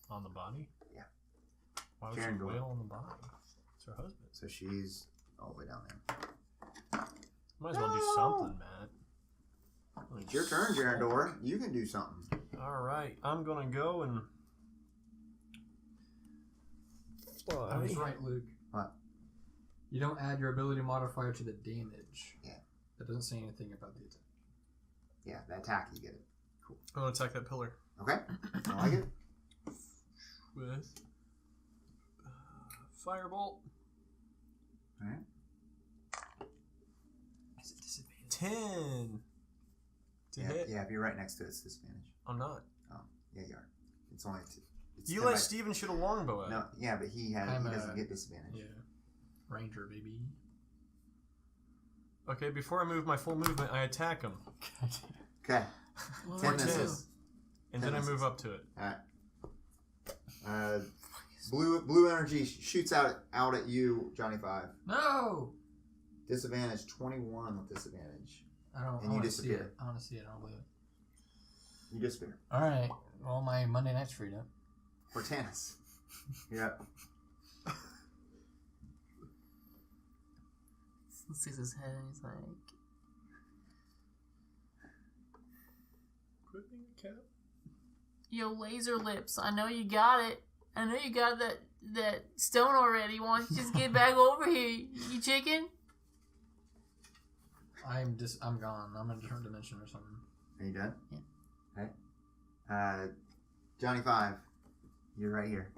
On the body? Yeah. Why would Karen, she go wail on the body? It's her husband. So she's all the way down there. Might as well do No. something, Matt. It's your turn, Jarendor. You can do something. Alright, I'm gonna go and. I was right, Luke. What? You don't add your ability modifier to the damage. Yeah. That doesn't say anything about the attack. Yeah, the attack, you get it. I'm gonna attack that pillar. Okay, I like it. With. Firebolt. All right. Is it disadvantage? 10. To Yeah, hit. yeah, if you're right next to it, it's disadvantage. I'm not. Yeah, you are. It's only it's You 10 let by- Steven shoot a longbow at. No, yeah, but he I'm, doesn't get disadvantage. Yeah. Ranger, baby. Okay, before I move my full movement, I attack him. Okay, What 10 do I do? misses. And 10 then I misses. move up to it. All right. Blue energy shoots out at you, Johnny 5. No! Disadvantage 21 with disadvantage. I don't And I you wanna see disappear. it. I want to see it. I don't believe it. You disappear. Alright. Well, my Monday night's freed up. Hortense. Yep. Sees his head and he's like, Quit being a cat. yo, laser lips, I know you got it. I know you got that stone already. Why don't you just get back over here, you chicken? I'm gone. I'm in a different dimension or something. Are you done? Yeah. Okay. Johnny 5, you're right here.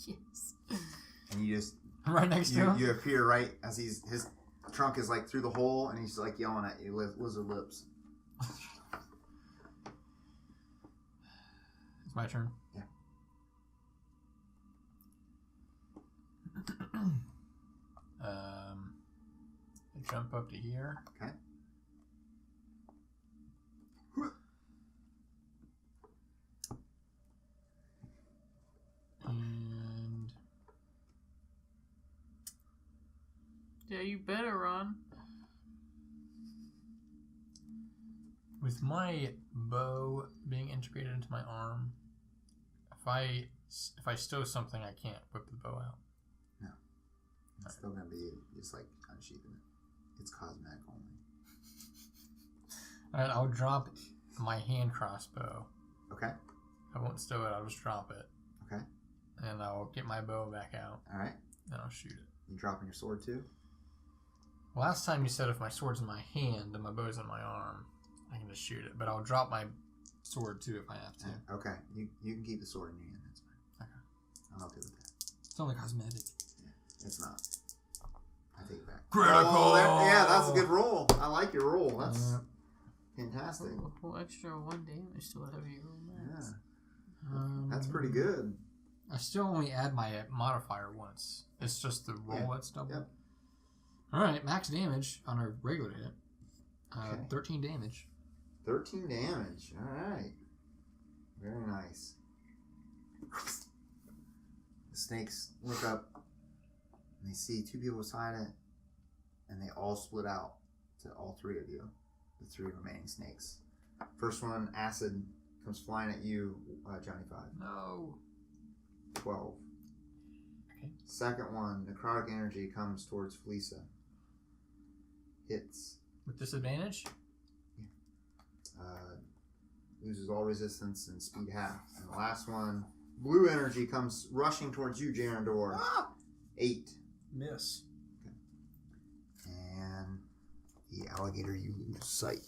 Yes. And you just Right next to him? you appear right as his trunk is like through the hole, and he's like yelling at you, lizard lips. It's my turn. Yeah. I jump up to here. Okay. And Yeah, you better run. with my bow being integrated into my arm, if I stow something, I can't whip the bow out. It's still gonna be just like unsheathing it. It's cosmetic only. Alright, I'll drop my hand crossbow. Okay. I won't stow it, I'll just drop it. Okay. And I'll get my bow back out, All right. and I'll shoot it. You dropping your sword too? Last time you said if my sword's in my hand and my bow's in my arm, I can just shoot it. But I'll drop my sword too if I have to. Okay. You can keep the sword in your hand. That's fine. Okay. I'll help you with that. It's only cosmetic. It's not. I take it back. Critical! Oh, yeah, that's a good roll. I like your roll. That's fantastic. Well, extra 1 damage to whatever you roll next. Yeah, that's pretty good. I still only add my modifier once. It's just the roll that's double. Yep. Alright, max damage on a regular hit. Okay. 13 damage. 13 damage. All right. Very nice. The snakes look up and they see 2 people beside it, and they all split out to all 3 of you, the 3 remaining snakes. First one, acid, comes flying at you, Johnny 5. No. 12. Okay. Second one, necrotic energy, comes towards Fleesa. Hits. With disadvantage? Loses all resistance and speed half. And the last one, blue energy, comes rushing towards you, Jarendor. 8. Miss. and the alligator, you lose sight.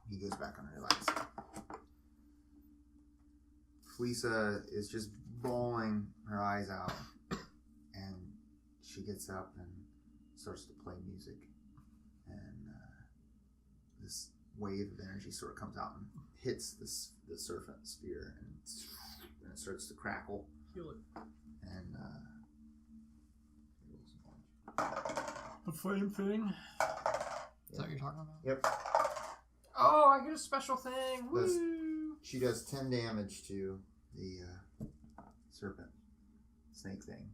He goes back on her legs. Felisa is just bawling her eyes out, and she gets up and starts to play music, and this wave of energy sort of comes out and hits the serpent sphere, and it starts to crackle. Heal it. And The flame thing? Is that what you're talking about? yep, Oh, I get a special thing. That's- Woo! she does 10 damage to the serpent snake thing.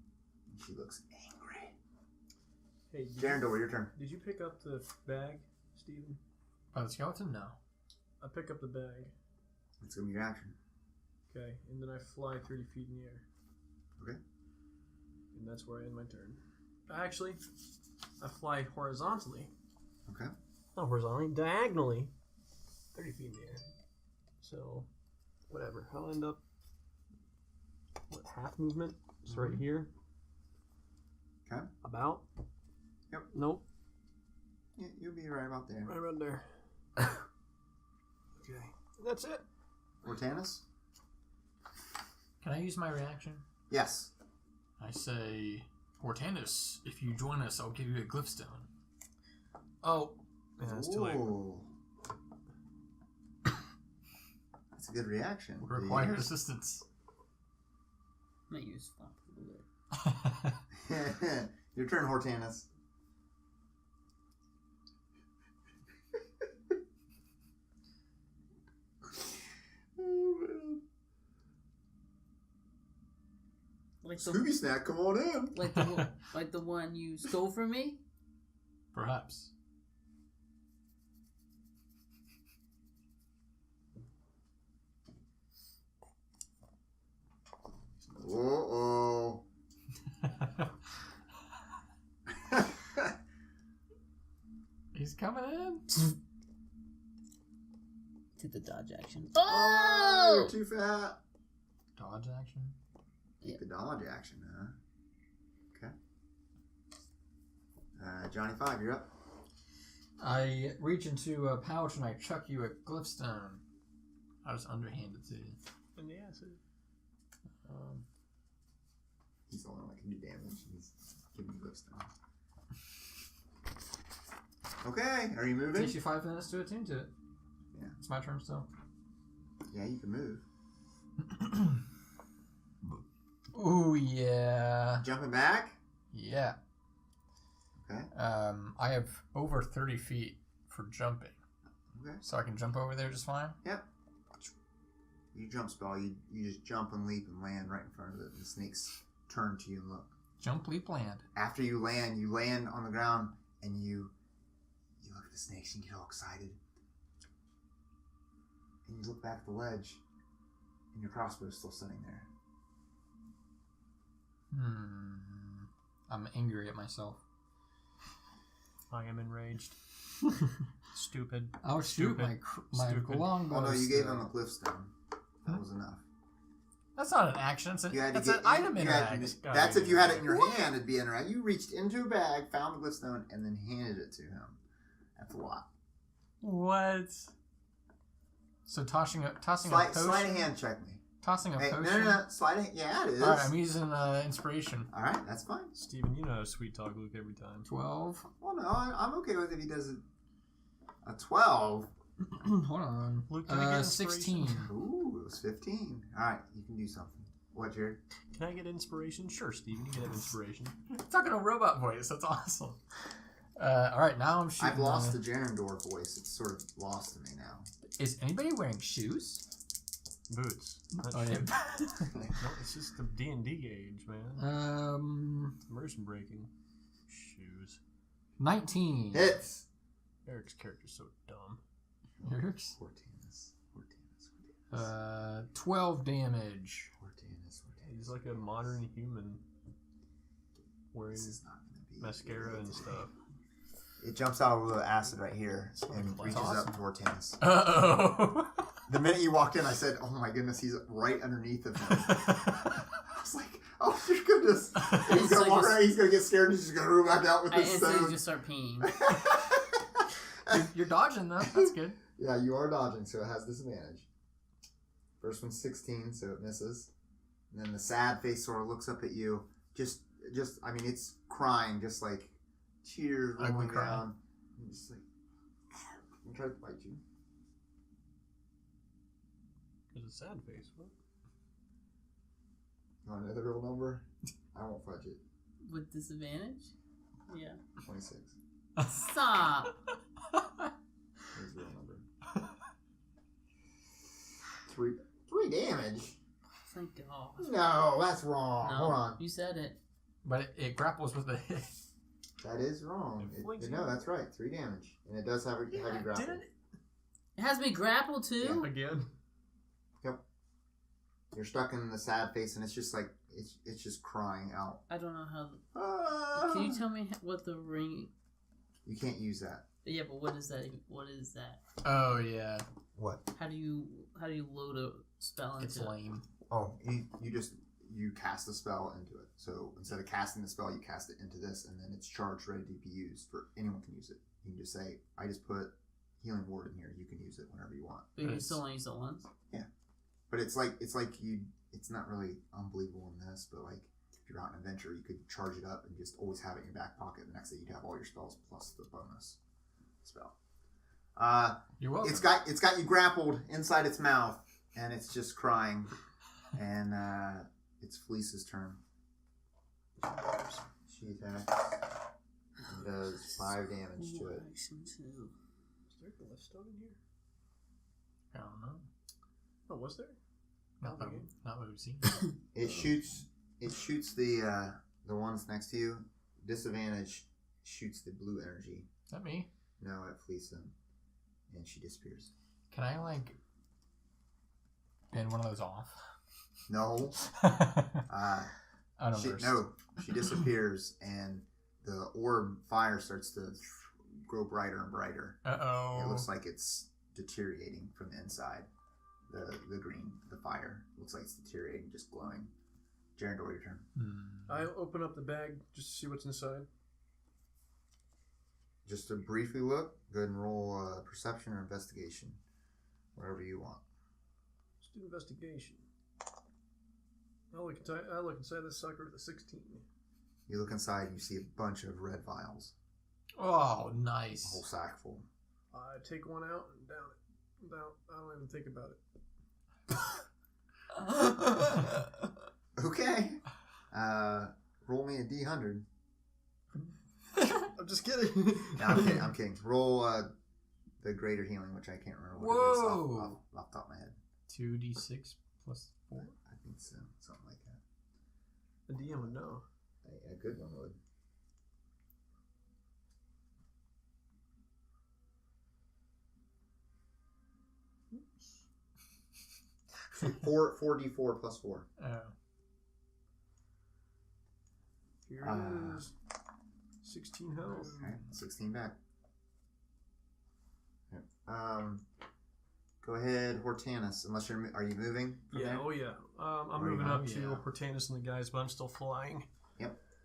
And she looks angry. Hey, Jarendor, your turn. did you pick up the bag, Steven? By the skeleton? No. I pick up the bag. It's gonna be your action. Okay, and then I fly 30 feet in the air. Okay. And that's where I end my turn. Actually, I fly horizontally. Okay. Not horizontally, diagonally. 30 feet in the air. So, whatever. I'll end up, what, half movement? It's right here. Okay. About? Yep. Nope. Yeah, you'll be right about there. Right about there. Okay. That's it. Hortanus? Can I use my reaction? Yes. I say, Hortanus, if you join us, I'll give you a glyphstone. Oh, Yeah, that's too late. Ooh. That's a good reaction. would require assistance. Not useful. Your turn, Hortanus. Oh, man. Like the Scooby Snack, come on in. like the one you stole from me. Perhaps. Uh-oh. He's coming in. Did the dodge action. Oh, you're Oh! too fat. Dodge action. Yeah. The dodge action, huh? Okay. Johnny 5, you're up. I reach into a pouch and I chuck you a glyphstone. I just underhand it to you. And the acid. He's the only one that can do damage. He's giving you Glipstone. Okay, are you It moving? takes you 5 minutes to attune to it. Yeah. It's my turn still. Yeah, you can move. Ooh, yeah. Jumping back? Yeah. Okay. I have over 30 feet for jumping. Okay. So I can jump over there just fine? Yep. You jump spell, you just jump and leap and land right in front of it. The snakes turn to you and look. Jump, leap, land. After you land on the ground and you look at the snakes and you get all excited. And you look back at the ledge and your crossbow is still sitting there. I'm angry at myself. I am enraged. Stupid. I'll shoot Stupid. my Stupid. longbow. Oh no, you gave him a Glyphstone. That was enough. That's not an action. It's, You had to it's an get- item you had- interact. That's if you had it in your hand, it'd be interact. You reached into a bag, found the Glyphstone, and then handed it to him. That's a lot. What? So tossing a potion. Slide a hand check me. Tossing a Hey, potion. no. Slide a hand. Yeah, it is. All right, I'm using inspiration. All right, that's fine. Steven, you know how to sweet talk Luke every time. 12. Well, no, I'm okay with if he does a 12. Hold on. Luke, can I get 16. inspiration? Ooh, it was 15. All right, you can do something. What, Jared? Can I get inspiration? Sure, Steven, you can have inspiration. Talking a robot voice. That's awesome. All right, now I'm shooting. I've lost the Jarendor voice. It's sort of lost to me now. Is anybody wearing shoes? Boots. Not Oh, yeah. shoes. No, it's just the D&D age, man. Immersion breaking. Shoes. 19. Hits. Eric's character's so dumb. Works. Hortanus. 12 damage. Hortanus. He's like a modern human wearing This is not going to be mascara and today. stuff. It jumps out of the acid right here It's and like reaches awesome. up to Hortanus. Uh-oh. The minute you walked in, I said, "Oh my goodness, he's right underneath of him." was like, oh your goodness. He's So gonna walk just- around, he's gonna get scared, and he's just gonna run back out with I his instantly stone. just start peeing. You're dodging though. That's good. Yeah, you are dodging, so it has disadvantage. First one's 16, so it misses. And then the sad face sort of looks up at you. I mean, it's crying, just like tears Ugly rolling cry. down. And just like, I'm trying to bite you. There's a sad face. What? You want another real number? I won't fudge it. With disadvantage? Yeah. 26. Stop! Here's the real number. Three damage? Thank God. No, that's wrong. No, Hold on. you said it. But it grapples with a hit. That is wrong. It flings you. No, that's right. 3 damage. And it does have a heavy grapple. Did It has me grappled too? Again. You're stuck in the sad face, and it's just like, it's just crying out. I don't know how. Ah. Can you tell me what the ring? You can't use that. Yeah, but what is that? What is that? Oh yeah, What? How do you load a spell into it's it? lame. Oh, you cast a spell into it. So instead of casting the spell, you cast it into this, and then it's charged, ready to be used. For anyone can use it. You can just say, "I just put healing ward in here. You can use it whenever you want." But you can It's- still only use it once. But it's not really unbelievable in this, but like if you're out on an adventure, you could charge it up and just always have it in your back pocket. The next day you'd have all your spells plus the bonus spell. You're welcome. It's got you grappled inside its mouth, and it's just crying. And it's Fleece's turn. She attacks and does 5 damage to it. Action two. Is there a Glyphstone in here? I don't know. Oh, was there? Not that we've seen. It shoots the ones next to you. Disadvantage shoots the blue energy. Is that me? No, at Fleece, and she disappears. Can I like bend one of those off? No. I don't know. She disappears, and the orb fire starts to grow brighter and brighter. It Uh looks oh. like it's deteriorating from the inside. The green, the fire looks like it's deteriorating, just glowing. Gerandor, your turn. I open up the bag just to see what's inside. Just to briefly look, go ahead and roll perception or investigation, whatever you want. Let's do investigation. I look inside this sucker with a 16. You look inside, and you see a bunch of red vials, Oh, a whole nice. sack full. I take one out and down it. I don't even think about it. Okay. Roll me a D100. I'm just kidding. No, I'm kidding. Roll the greater healing, which I can't remember what it is Whoa. off the top of my head. 2d6 plus 4. I think so. Something like that. The DM would know. A good one would. So 4d4 plus 4. Oh. Here Ah. it is. 16 health. Alright, 16 back. Okay. Go ahead, Hortanus. Unless are you moving? from Yeah, there? oh yeah. I'm Are you moving up hungry? to Yeah. Portanus and the guys, but I'm still flying.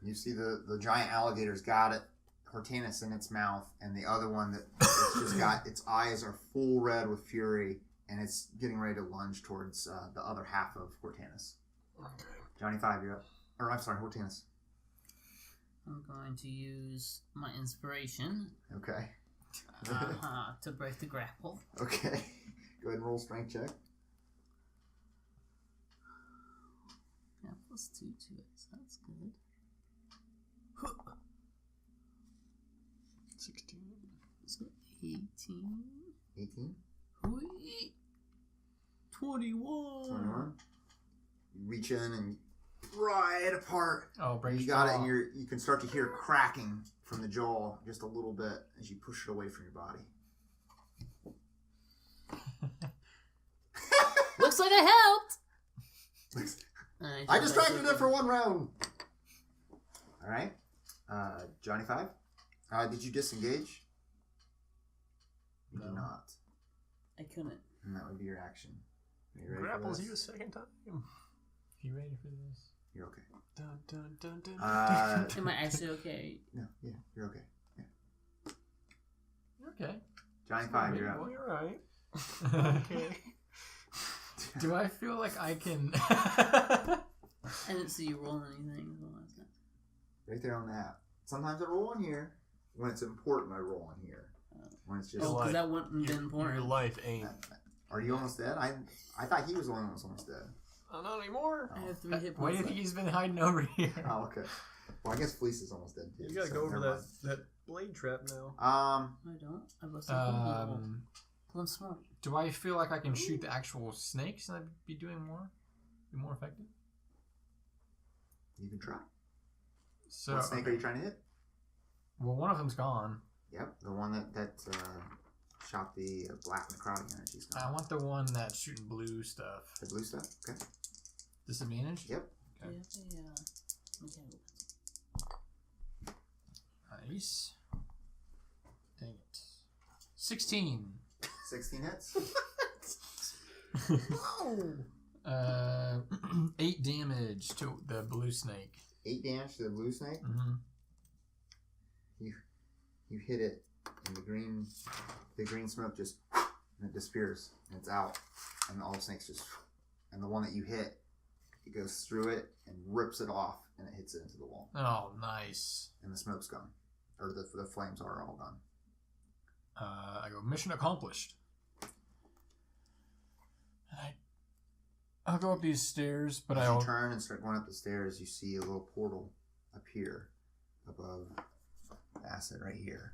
You see the giant alligator's got it, Hortanus in its mouth, and the other one that it's just got its eyes are full red with fury, and it's getting ready to lunge towards the other half of Hortanus. Okay. Johnny 5, you're up. Or I'm sorry, Hortanus. I'm going to use my inspiration Okay. to break the grapple. Okay. Go ahead and roll strength check. Yeah, plus 2 to it, so that's good. 16. So 18. 18. Whee! 21. 21. You reach in and pry it apart. Oh, break You got it, and you can start to hear cracking from the jaw just a little bit as you push it away from your body. Looks like I helped! I distracted it for 1 round. All right. Johnny 5. Did you disengage? You did No. not. I couldn't. And that would be your action. Are you ready Grapples for you a this? second time. You ready for this? You're okay. Dun, dun, dun, dun, Am I actually okay? No, yeah, you're okay. Okay. Johnny Five, you're Well, up. you're right. Okay. Do I feel like I can? I didn't see you roll anything. So that's not- Right there on the app. Sometimes I roll on here. When it's important, I roll on here. When it's just. Oh, because like- that wouldn't have been Your important. life ain't. Are you almost dead? I thought he was the one that was almost dead. Not anymore. I have 3 hit Why do points. you think he's been hiding over here? Oh, okay. Well, I guess Fleece is almost dead too. You gotta so go over never that blade trap now. mind. I don't. I was well I'm smart. Do I feel like I can shoot the actual snakes and I'd be doing more? Be more effective? You can try. So, What snake are you trying to hit? well, one of them's gone. Yep, the one that shot the black necrotic energies. I want the one that's shooting blue stuff. The blue stuff. Okay. Disadvantage? Yep. Okay. Yeah. Okay. Nice. Dang it. 16. 16 hits. 8 damage to the blue snake. 8 damage to the blue snake. Mm-hmm. You hit it, and the green smoke just and it disappears, and it's out, and all the snakes just, and the one that you hit, it goes through it and rips it off, and it hits it into the wall, Oh, nice. and the smoke's gone, or the flames are all gone. I go, mission accomplished. And I'll go up these stairs, but As I'll... you turn and start going up the stairs, you see a little portal appear above the acid right here,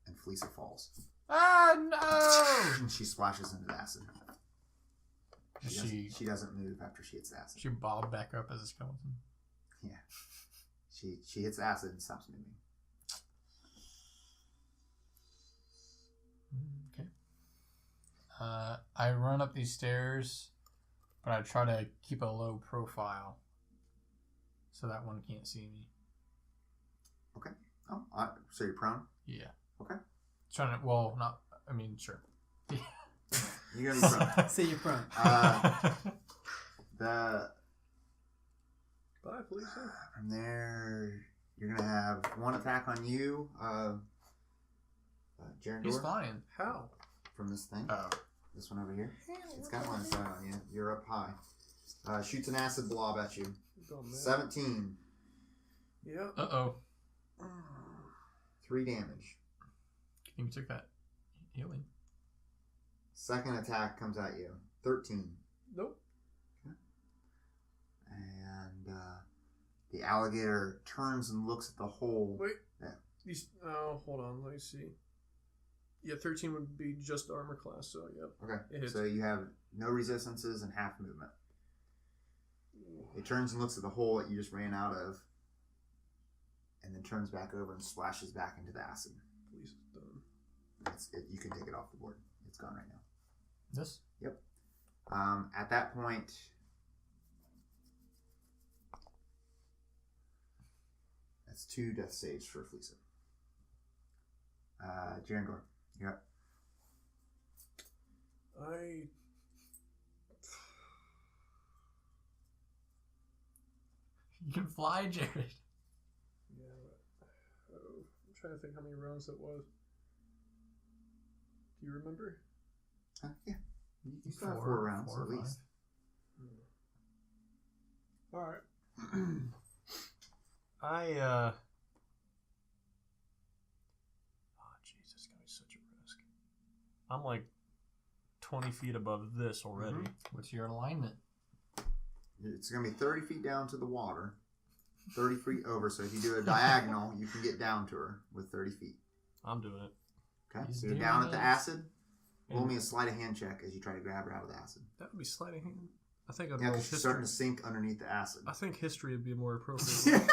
and Felicia falls. Ah, no! And she splashes into the acid. She She doesn't move after she hits the acid. she bobbed back up as a skeleton. Yeah. She hits acid and stops moving. Okay. I run up these stairs, but I try to keep a low profile so that one can't see me. Oh, so you're prone? Yeah. Okay. Trying to, well, not, I mean, sure. You're gonna be prone. Say you're prone. The Bye, Felicia. from there, you're gonna have one attack on you, Jarendor, He's fine. How? from this thing. Oh. This one over here. It's got one side on you. You're up high. Shoots an acid blob at you. Oh, man. 17. Yeah. Uh-oh. 3 damage. I think you took that healing. Second attack comes at you. 13. Nope. And the alligator turns and looks at the hole. Wait. Yeah. Hold on. Let me see. Yeah, 13 would be just armor class, so yep. Okay. It hits. So you have no resistances and half movement. It turns and looks at the hole that you just ran out of, and then turns back over and splashes back into the acid. Please, done. You can take it off the board. It's gone right now. This? Yep. At that point, that's 2 death saves for Fleesa. Jarendor, you're up. You can fly, Jared. Yeah. I'm trying to think how many rounds that was. Do you remember? Yeah. You still have 4 rounds 4 or at least. 5. All right. Oh, jeez, this is gonna be such a risk. I'm like 20 feet above this already. What's your alignment? It's going to be 30 feet down to the water, 30 feet over. So if you do a diagonal, you can get down to her with 30 feet. I'm doing it. Okay. He's So you're doing down at the it. acid. Roll me a sleight of hand check as you try to grab her out of the acid. That would be sleight of hand. I think I'd Yeah, roll because she's history. starting to sink underneath the acid. I think history would be more appropriate.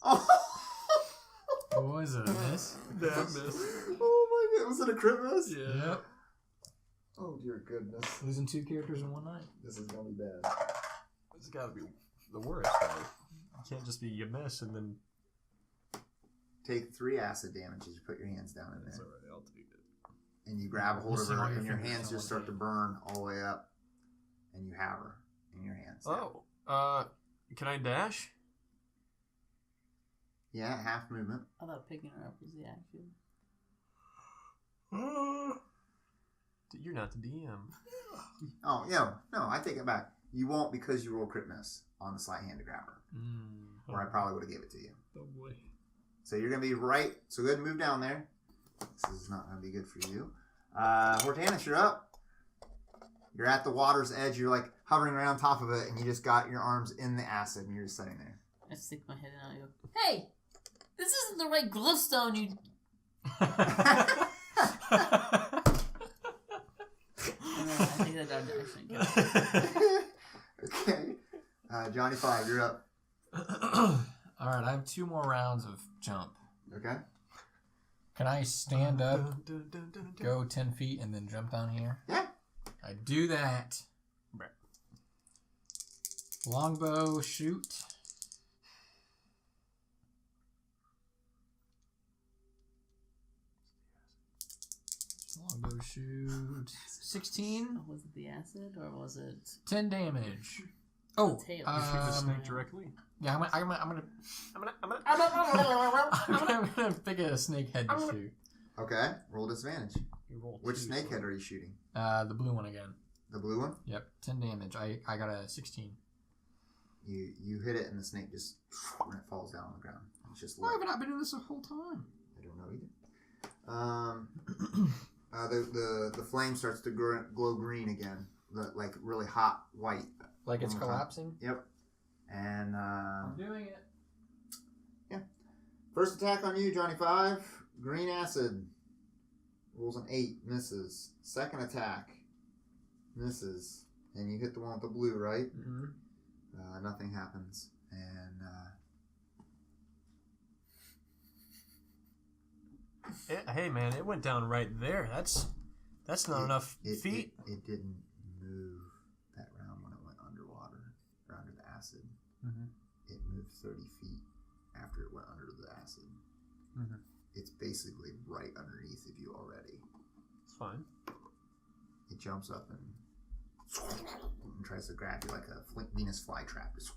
Oh. What was it? A miss? That miss. Oh my god, was it a crit miss? Yeah. Yep. Oh dear goodness. Losing 2 characters in one night. This is gonna be bad. It's got to be the worst, though. You can't just be you miss and then. Take 3 acid damage as you put your hands down in That's there. alright, I'll take it. And you grab a hold of Missing her all your and your fingers hands on just one start to burn all the way up. and you have her in your hands. Oh, can I dash? Yeah, half movement. I thought picking her up was the action. You're not the DM. Oh, yeah. No, I take it back. You won't because you roll crit miss on the sleight hand to grab her. Or I probably would have gave it to you. Oh boy. So you're going to be right. So go ahead and move down there. This is not going to be good for you. Hortanus, you're up. You're at the water's edge. You're like hovering around top of it, and you just got your arms in the acid, and you're just sitting there. I stick my head in and I go, hey, this isn't the right glowstone, you... And then I take that down to action. Okay. Johnny 5, you're up. Alright, I have 2 more rounds of jump. Okay. Can I stand up, go 10 feet, and then jump down here? Yeah. I do that. Longbow, shoot. Longbow, shoot. 16. Was it the acid or was it... 10 damage. Oh, tail. You shoot the snake directly. yeah, I'm gonna pick a snake head to shoot. Okay. Roll disadvantage. You roll Which 2, snake so- head are you shooting? The blue one again. The blue one? Yep, 10 damage. I got a 16. You hit it, and the snake just when it falls down on the ground. It's just Why limp. haven't I been doing this the whole time? I don't know either. The flame starts to glow green again, like really hot white. Like it's One more time. collapsing? Yep. And doing it. first attack on you, Johnny 5. Green acid. Rolls an 8, misses. Second attack, misses. And you hit the one with the blue, right? Mm-hmm. Nothing happens. And Hey man, it went down right there. That's not enough feet. It didn't move that round when it went underwater or under the acid. Mm-hmm. It moved 30 feet after it went under the acid. Mm-hmm. It's basically right underneath of you already. It's fine. It jumps up and tries to grab you like a Venus flytrap. Just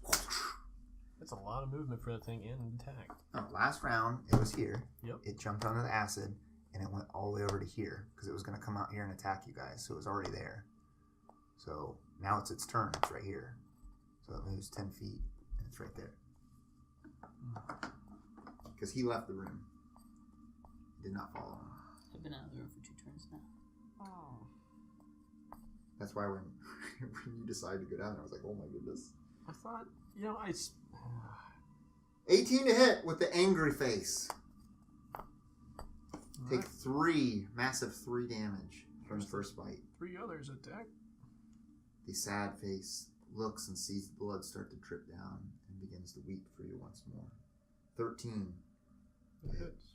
That's a lot of movement for that thing and attack. no, last round, it was here. Yep. It jumped onto the acid, and it went all the way over to here because it was going to come out here and attack you guys. So it was already there. So now it's its turn. It's right here. So it moves 10 feet, and it's right there. Because he left the room. He did not follow him. I've been out of the room for 2 turns now. That's why when you decided to go down there, I was like, oh my goodness. I thought, 18 to hit with the angry face. Take Alright. massive 3 damage from the first bite. 3 others attack. The sad face looks and sees the blood start to drip down and begins to weep for you once more. 13. It hits.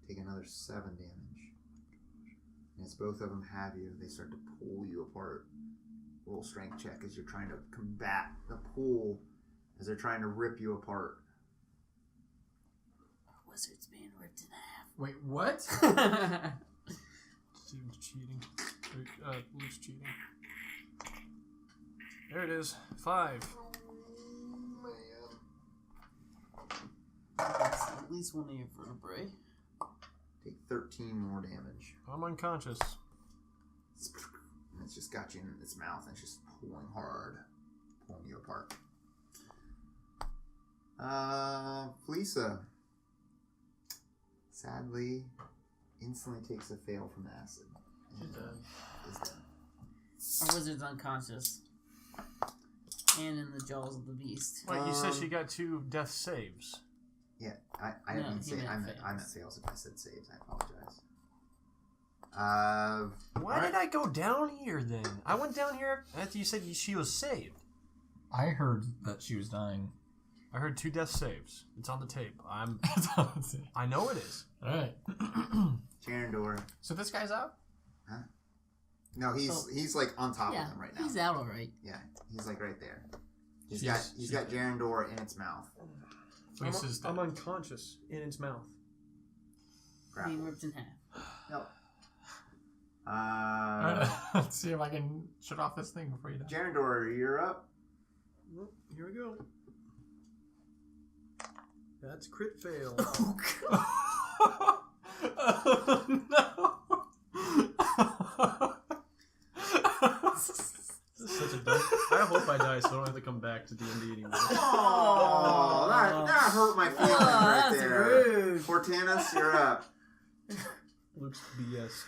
Take another 7 damage. And as both of them have you, they start to pull you apart. Roll strength check as you're trying to combat the pull as they're trying to rip you apart. Our wizard's being ripped in half. Wait, what? Steven's cheating. Luke's cheating. There it is. 5. That's at least one of your vertebrae. Take 13 more damage. I'm unconscious. And it's just got you in its mouth and it's just pulling hard. Pulling you apart. Felisa. Sadly, instantly takes a fail from the acid. And, is dead. Our wizard's unconscious. And in the jaws of the beast. Wait, you said she got 2 death saves. Yeah, I No, didn't mean he say. meant I meant fails. fails. If I said saves, I apologize. Why Alright. did I go down here then? I went down here after you said she was saved. I heard that she was dying. I heard 2 death saves. It's on the tape. That's all I'm saying. I know it is. Alright. Jarendor. So this guy's out? No, he's like on top Yeah, of them right now. he's out alright. Yeah, he's like right there. He's She's got Jarendor in its mouth. Felisa's dead. I'm unconscious in its mouth. Grapple. Being ripped in half. Yep. Let's see if I can shut off this thing before you die. Janitor, you're up. Well, here we go. That's crit fail. Oh, no. This is such a dumb. I hope I die so I don't have to come back to D&D anymore. Oh, that hurt my feelings right that's there. rude. Fortanus, you're up. Luke's BS.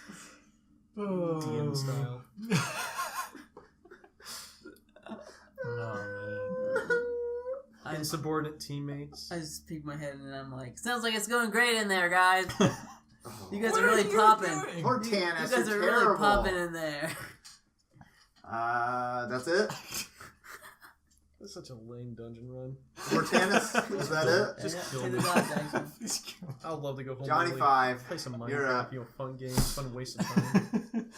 Oh. DN style. Oh, Insubordinate teammates. I just peek my head and I'm like, sounds like it's going great in there, guys. man. You guys What are really you popping. doing? Fortanus, You guys you're are really terrible. popping in there. That's it? That's such a lame dungeon run. Fortanus, is that it? Just Yeah, kill take me. the dodge action. Please kill me. I'd love to go home. Johnny early, 5. Play some You're Minecraft, up. fun games, fun waste of time.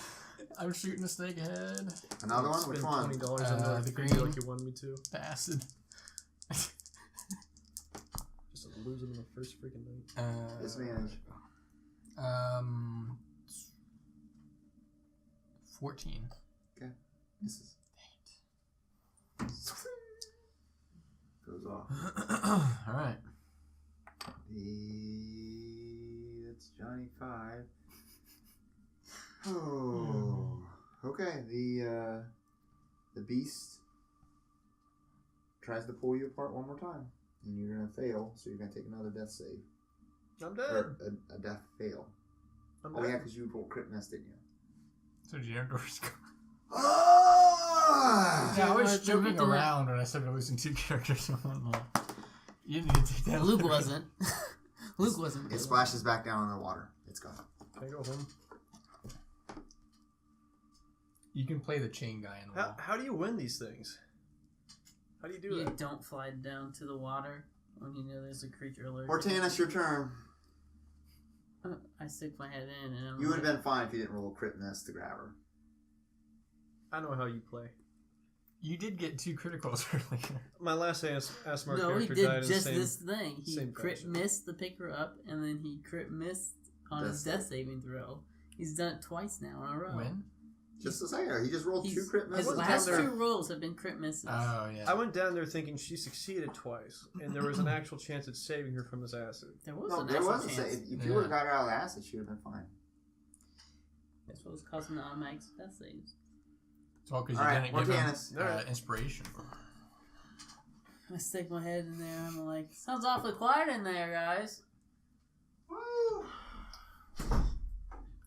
I'm shooting a snake ahead. Another one? Which Spend one? $20 on The the green. green like you wanted me to. The acid. Just lose it in the first freaking night. Disadvantage. 14. Misses. Goes off. All right. It's Johnny 5. Oh. Okay. The beast tries to pull you apart one more time, and you're gonna fail. So you're gonna take another death save I'm dead. or a death fail. I'm Oh dead. yeah, because you rolled crit miss, didn't you? So Janitor's going. Oh! Yeah, I was Janitor's joking looking at- around when I said we're losing 2 characters in one month. You didn't need to take that. Luke wasn't. Luke wasn't. It splashes back down in the water. It's gone. Can I go home? You can play the chain guy in the wall. How do you win these things? How do you do You that? don't fly down to the water when you know there's a creature alert. Fortanus, your turn. I stick my head in and I'm You would have like, been fine if you didn't roll a crit miss to grab her. I know how you play. You did get 2 criticals earlier. My last Asmar no, he character did died in just the same... this thing. He same crit fashion. missed to pick her up, and then he crit missed on his Death death saving throw. He's done it twice now in a row. When? Just a second. He just rolled 2 crit His misses. last down there- 2 rolls have been crit misses. Oh, yeah. I went down there thinking she succeeded twice, and there was an actual chance at saving her from this acid. there was No, an there actual was a chance. save. If you would have got her out of the acid, she would have been fine. That's what was causing the automatic death saves. It's all because All you right, didn't give him Mortanus. Alright. inspiration. I stick my head in there. I'm like, sounds awfully quiet in there, guys. Woo!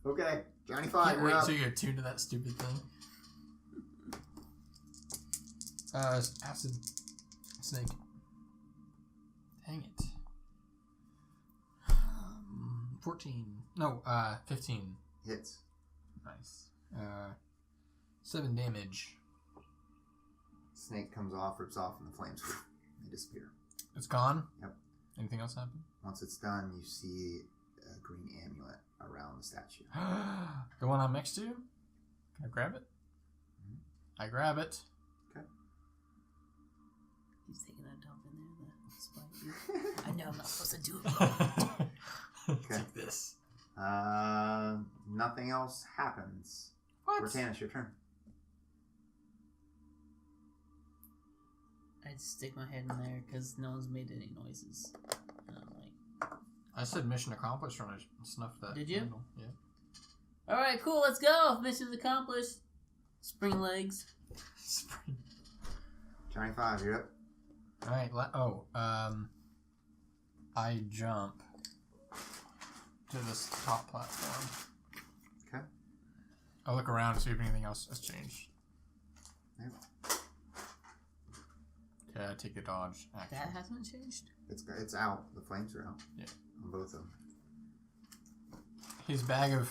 Okay, Johnny 5, Can't you're wait up. till you're tuned to that stupid thing. Acid. Snake. Dang it. 14. No, 15. Hits. Nice. 7 damage. Snake comes off, rips off, and the flames they disappear. It's gone? Yep. Anything else happen? Once it's done, you see a green amulet around the statue. The one I'm next to? Can I grab it? I grab it. He's taking a dump in there to spite you. I know I'm not supposed to do it. Okay. Take this. Nothing else happens. What? Cortanus, your turn. I just stick my head in there because no one's made any noises. And I'm like, I said mission accomplished when I snuffed that. Did you? candle. Yeah. all right, cool, let's go. Mission's accomplished. Spring legs. Spring. Johnny 5, you're up. Alright, I jump to this top platform. Okay. I look around to see if anything else has changed. Yep. Okay, I take a dodge action. That hasn't changed. It's out. The flames are out. Yeah. On both of them. His bag of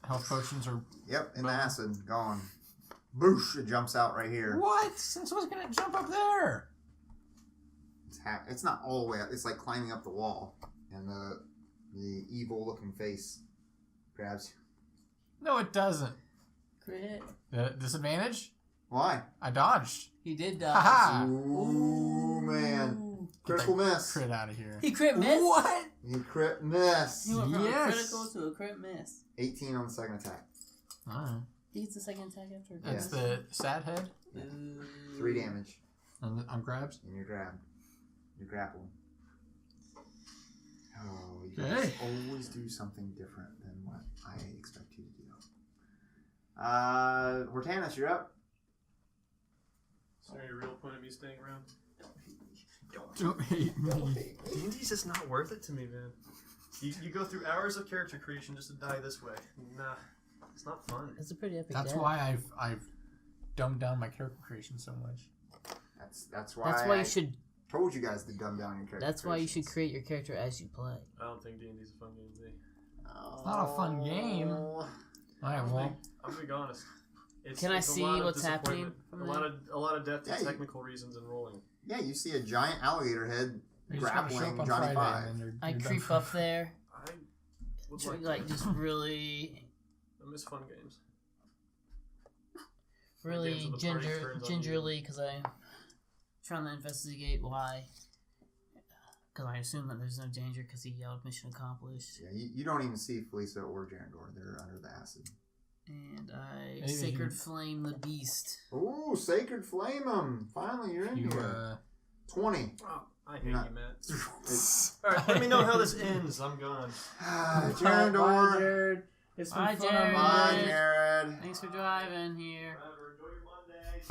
health potions are... Yep, in the Boom. acid, gone. Boosh! It jumps out right here. What? Since I was gonna jump up there? It's not all the way up. It's like climbing up the wall, and the evil-looking face grabs you. No, it doesn't. Crit. Disadvantage? Why? I dodged. He did dodge. Haha! Ooh, man. Ooh. Critical miss. Crit out of here. He crit miss? What? He crit miss. He went from Yes. a critical to a crit miss. 18 on the second attack. Alright. He gets the second attack after. That's Yeah. the sad head. 3 damage. And I'm grabbed. And you're grabbed. You're grappled. Oh, you Okay. guys always do something different than what I expect you to do. Hortanus, you're up. Is there any real point of me staying around? Don't hate me. D&D's just not worth it to me, man. You go through hours of character creation just to die this way. Nah, it's not fun. It's a pretty epic. That's death. why I've dumbed down my character creation so much. That's why. That's why I you should. told you guys to dumb down your character. That's why you should creations. create your character as you play. I don't think D&D's a fun game to me. It's not a fun game. Oh. Alright, well, I'm being honest. Can I it's a see lot of what's happening disappointment. from A lot of depth Yeah, and you- technical reasons in rolling. Yeah, you see a giant alligator head you just gotta show grappling up on Johnny Friday Five. and then I you're done creep for- up there, I would tr- like, like just really, I miss fun games. really Games with the party turns on you. gingerly, because I'm trying to investigate why. Because I assume that there's no danger, because he yelled "Mission accomplished," Yeah, you don't even see Felisa or Jarendor. They're under the acid. and I Maybe sacred he- flame the beast. Ooh, Sacred Flame 'em. Finally, you're into You, it. 20. Oh, I hate Not- you, Matt. It's, Alright, let me know how this ends. I'm gone. Jarendor. Jared. It's Bye, been fun. Jared. Bye, Jared. Thanks for driving here. Enjoy your Monday.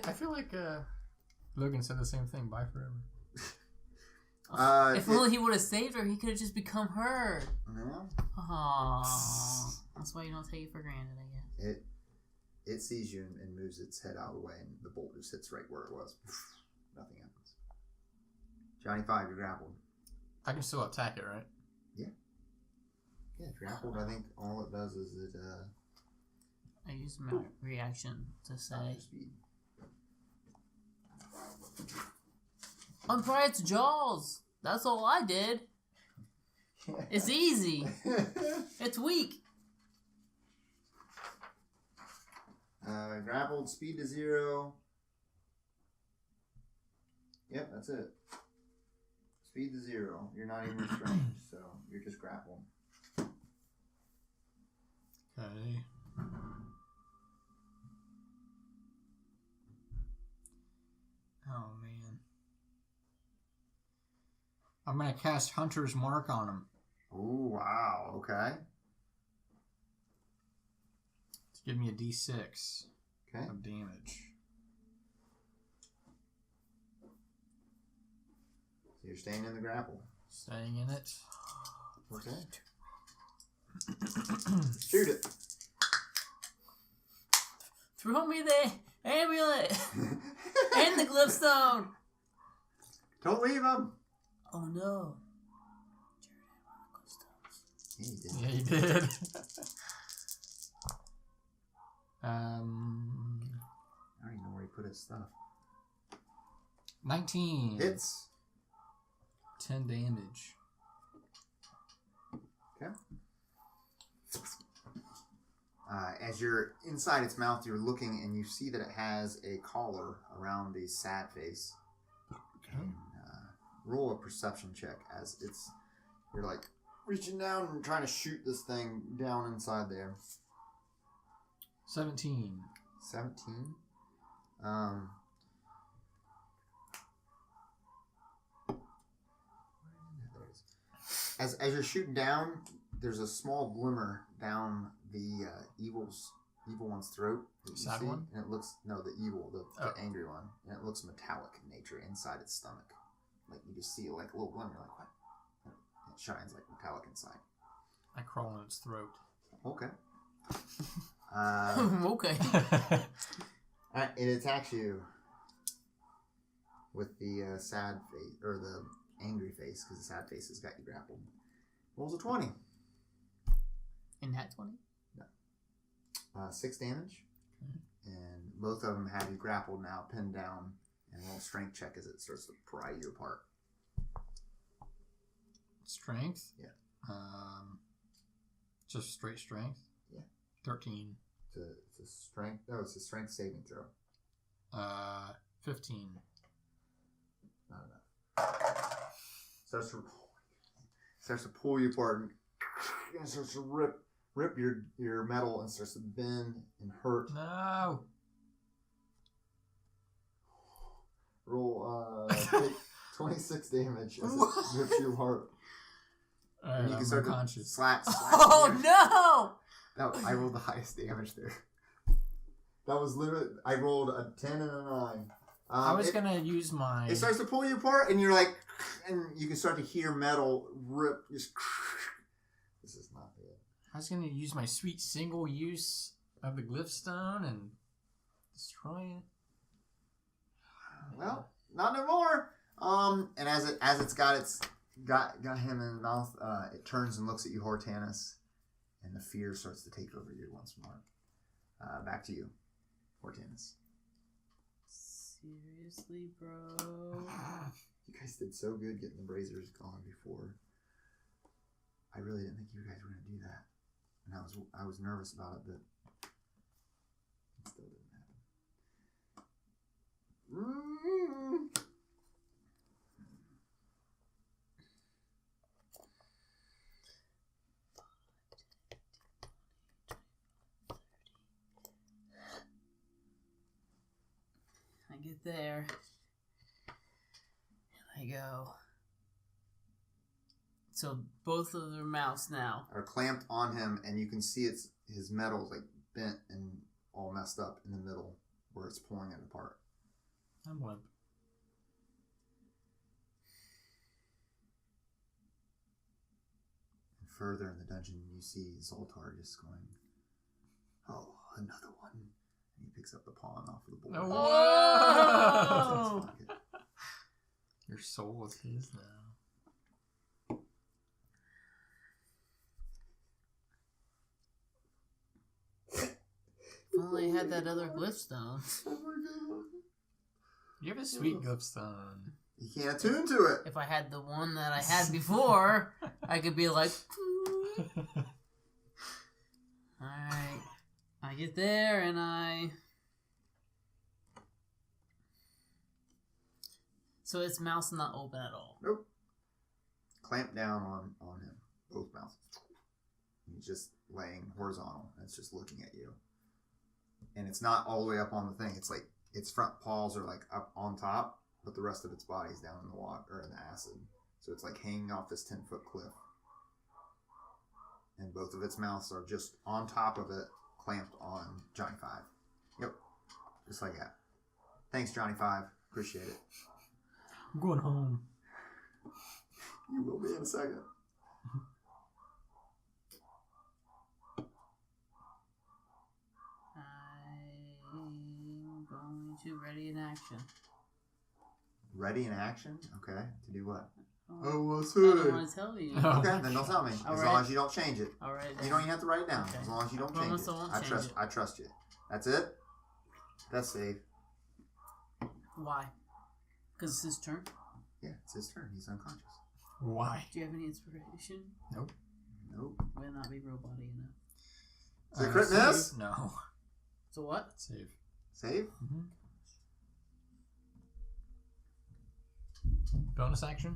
I feel like Logan said the same thing. Bye forever. If only he would have saved her, he could have just become her. No, Aww. That's why you don't take it for granted, I guess. it sees you and moves its head out of the way, and the bolt just hits right where it was. Nothing happens. Johnny Five, you're grappled. I can still attack it, right? Yeah, grappled. I think all it does is it I used my reaction to say, stops your speed. unpry its jaws. That's all I did. It's easy. It's weak. Grappled, speed to 0. Yep, that's it. Speed to 0. You're not even restrained, so you're just grappled. Okay. Oh man. I'm gonna cast Hunter's Mark on him Ooh, wow. Okay. to give me a D6 Okay. of damage. So you're staying in the grapple. Staying in it. Okay. Shoot it. Throw me the amulet and the glyphstone. Don't leave him. Oh no. Yeah, he did. Yeah, he did. I don't even know where he put his stuff. 19. Hits. 10 damage. Okay. As you're inside its mouth, you're looking and you see that it has a collar around the sad face. And, roll a perception check as you're like reaching down and trying to shoot this thing down inside there. 17. 17. There it is. As you're shooting down, there's a small glimmer down the evil one's throat. That you Sad see, one? and it looks the evil, the Oh. angry one, and it looks metallic in nature inside its stomach. Like you just see like a little glimmer, like what? And it shines like metallic inside. I crawl in its throat. Okay. Okay. Alright, it attacks you with the sad face, or the angry face, because the sad face has got you grappled. Rolls a 20. In that 20? 6 damage. And both of them have you grappled now, pinned down, and roll a strength check as it starts to pry you apart. Strength? Yeah. Just straight strength? Yeah. 13. It's a strength. Oh, it's a strength saving throw. 15. Not enough. Starts to pull you apart, and and it starts to rip your metal and starts to bend and hurt. No. Roll take 26 damage as it rips your heart. Alright, And you can I'm start to unconscious. slap. Oh damage. no! No, I rolled the highest damage there. That was literally, I rolled a 10 and a 9. I was gonna use my. It starts to pull you apart, and you're like, and you can start to hear metal rip. Just, this is not good. I was gonna use my sweet single use of the glyph stone and destroy it. Well, not no more. And as it's got him in the mouth, it turns and looks at you, Hortanus, and the fear starts to take over you once more. Back to you, Hortanus. Seriously, bro? You guys did so good getting the braziers gone before. I really didn't think you guys were gonna do that, and I was nervous about it, but it still didn't happen. I get there. And I go. So both of their mouths now. Are clamped on him, and you can see his metal's like bent and all messed up in the middle where it's pulling it apart. I'm limp. And further in the dungeon, you see Zoltar just going, "Oh, another one." And he picks up the pawn off of the board. No. Oh! Puts it in his pocket. Your soul is his now. If only I had that other glyph stone. You have a sweet glyph stone. You can't attune to it. If I had the one that I had before, I could be like, alright. I get there and I. So its mouth's not open at all. Nope. Clamp down on him. Both mouths. He's just laying horizontal. And it's just looking at you. And it's not all the way up on the thing. It's like its front paws are like up on top, but the rest of its body's down in the water or in the acid. So it's like hanging off this 10-foot cliff. And both of its mouths are just on top of it, clamped on Johnny Five. Yep. Just like that. Thanks, Johnny Five. Appreciate it. I'm going home. You will be in a second. I'm going to ready in action. Ready in action? Okay. To do what? Oh, what's I don't want to tell you. Okay, then don't tell me. All As right. long as you don't change it. All right. You don't even have to write it down. Okay. As long as you don't I change promise it. I won't I change trust. it. I trust you. That's it. That's safe. Why? Because it's his turn. Yeah, it's his turn. He's unconscious. Why? Do you have any inspiration? Nope. Will not be robot enough. Is it crit miss? Save? No. So what? Save. Save. Mm-hmm. Bonus action?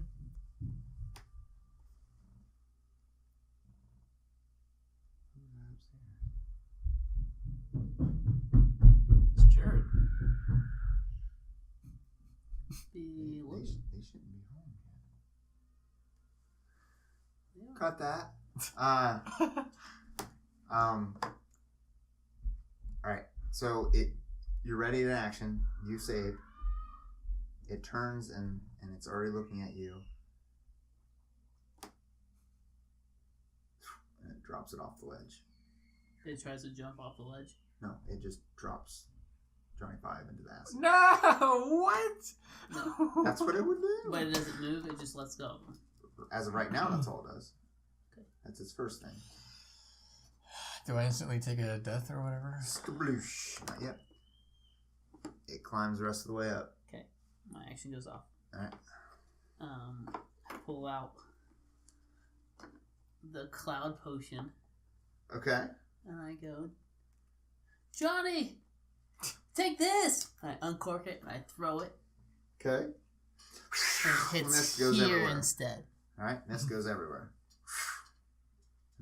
It's Jared. Be They shouldn't be home yet. Yeah. Cut that. Alright. So you're ready in action. You save. It turns and it's already looking at you. And it drops it off the ledge. It tries to jump off the ledge. No, it just drops Johnny Five into the acid. No! What? No. That's what it would do. But it doesn't move, it just lets go. As of right now, that's all it does. Okay. That's its first thing. Do I instantly take a death or whatever? Skabloosh. Not yet. It climbs the rest of the way up. Okay. My action goes off. Alright. I pull out the cloud potion Okay. and I go, Johnny, take this! And I uncork it and I throw it. Okay. And it hits Mist goes here everywhere. instead. Alright. Mist goes everywhere.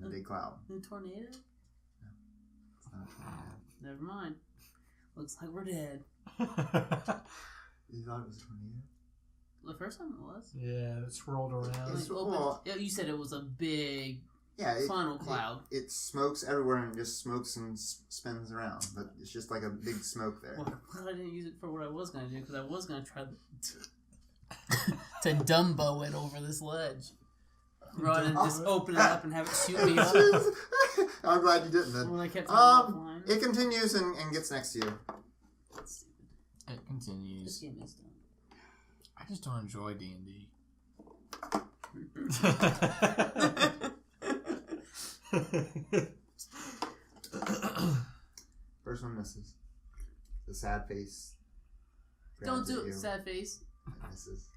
in a big cloud. The tornado? It's not a tornado. Never mind. Looks like we're dead. You thought it was a tornado? The first time it was. Yeah, it swirled around. It's- Like, open- well- yeah, you said it was a big Yeah, funnel cloud. It smokes everywhere and it just smokes and spins around, but it's just like a big smoke there. Well, I'm glad I didn't use it for what I was going to do, because I was going to try to Dumbo it over this ledge. Run and just open it up and have it shoot me up. I'm glad you didn't then. When I kept offline. It continues and gets next to you. That's stupid. It This continues. game is done. I just don't enjoy D&D. First one misses. The sad face. Don't grabs do at it, you. sad face. It misses.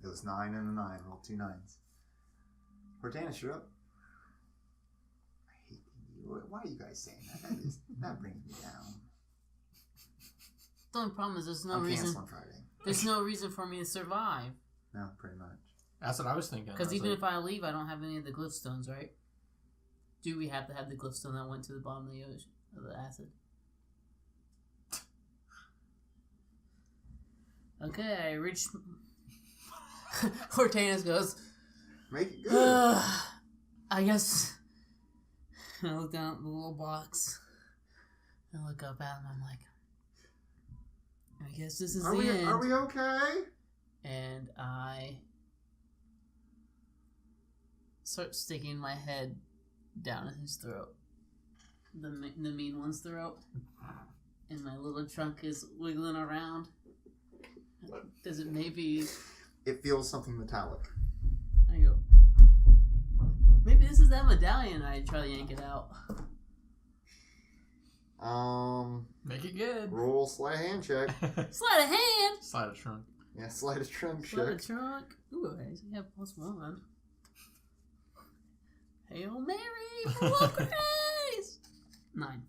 It was 9 and a 9. Roll 2 9s. Cortanus, you're up. I hate you. Why are you guys saying that? That brings me down. The only problem is there's no I'm reason. canceling Friday. There's no reason for me to survive. No, pretty much. That's what I was thinking. Because I was even like, if I leave, I don't have any of the glyph stones, right? Do we have to have the glyph stone that went to the bottom of the ocean of the acid? Okay, I reached. Hortanus goes. Make it good. I guess. I look down at the little box. I look up at him. I'm like, I guess this is Are the we end. are we okay? And I start sticking my head down his throat. The mean one's throat. And my little trunk is wiggling around. Does it maybe... It feels something metallic. I go... Maybe this is that medallion. I try to yank it out. make it good. Roll sleight of hand check. Sleight of hand! Slide a trunk. Yeah, sleight of trunk Sleight check. of trunk. Ooh, I actually have +1. Hail Mary! Full of grace! 9.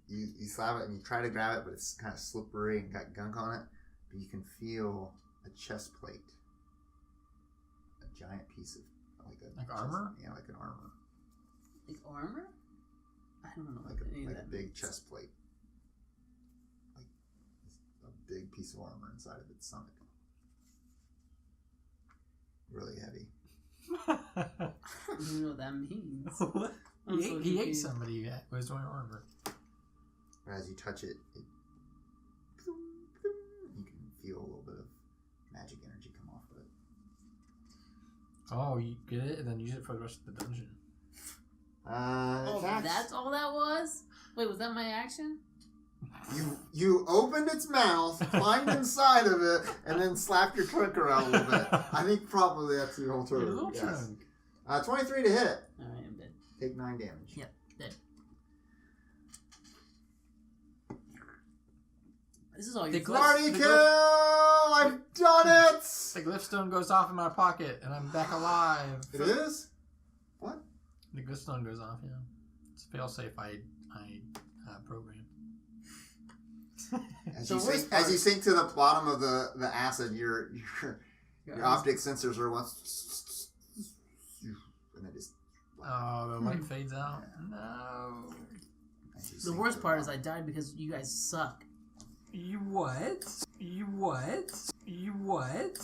You slap it and you try to grab it, but it's kind of slippery and got gunk on it. But you can feel a chest plate, a giant piece of Like armor? Yeah, like an armor, Like armor? I don't know like what any a of that big means. chest plate, like a big piece of armor inside of its stomach. Really heavy. I don't even know what that means. What? I'm He so ate, he ate confused. somebody who was wearing armor. But as you touch it, you can feel a little bit of magic energy come off of it. Oh, you get it and then use it for the rest of the dungeon. Oh, that's all that was? Wait, was that my action? You opened its mouth, climbed inside of it, and then slapped your trunk around a little bit. I think probably that's the whole Your turn. little Yes. trunk. 23 to hit. Alright, I'm dead. Take 9 damage. Yeah, dead. This is all your The fault. Party kill! I've done it! The glyphstone goes off in my pocket and I'm back alive. It is? What? The glyphstone goes off, yeah. It's fail safe I program. As The you, worst sink, part- as you sink to the bottom of the acid, your optic sensors are once, and they just. Oh, the light fades out. No. as you The sink worst to part is I bottom. died because you guys suck. You what? You what? You what?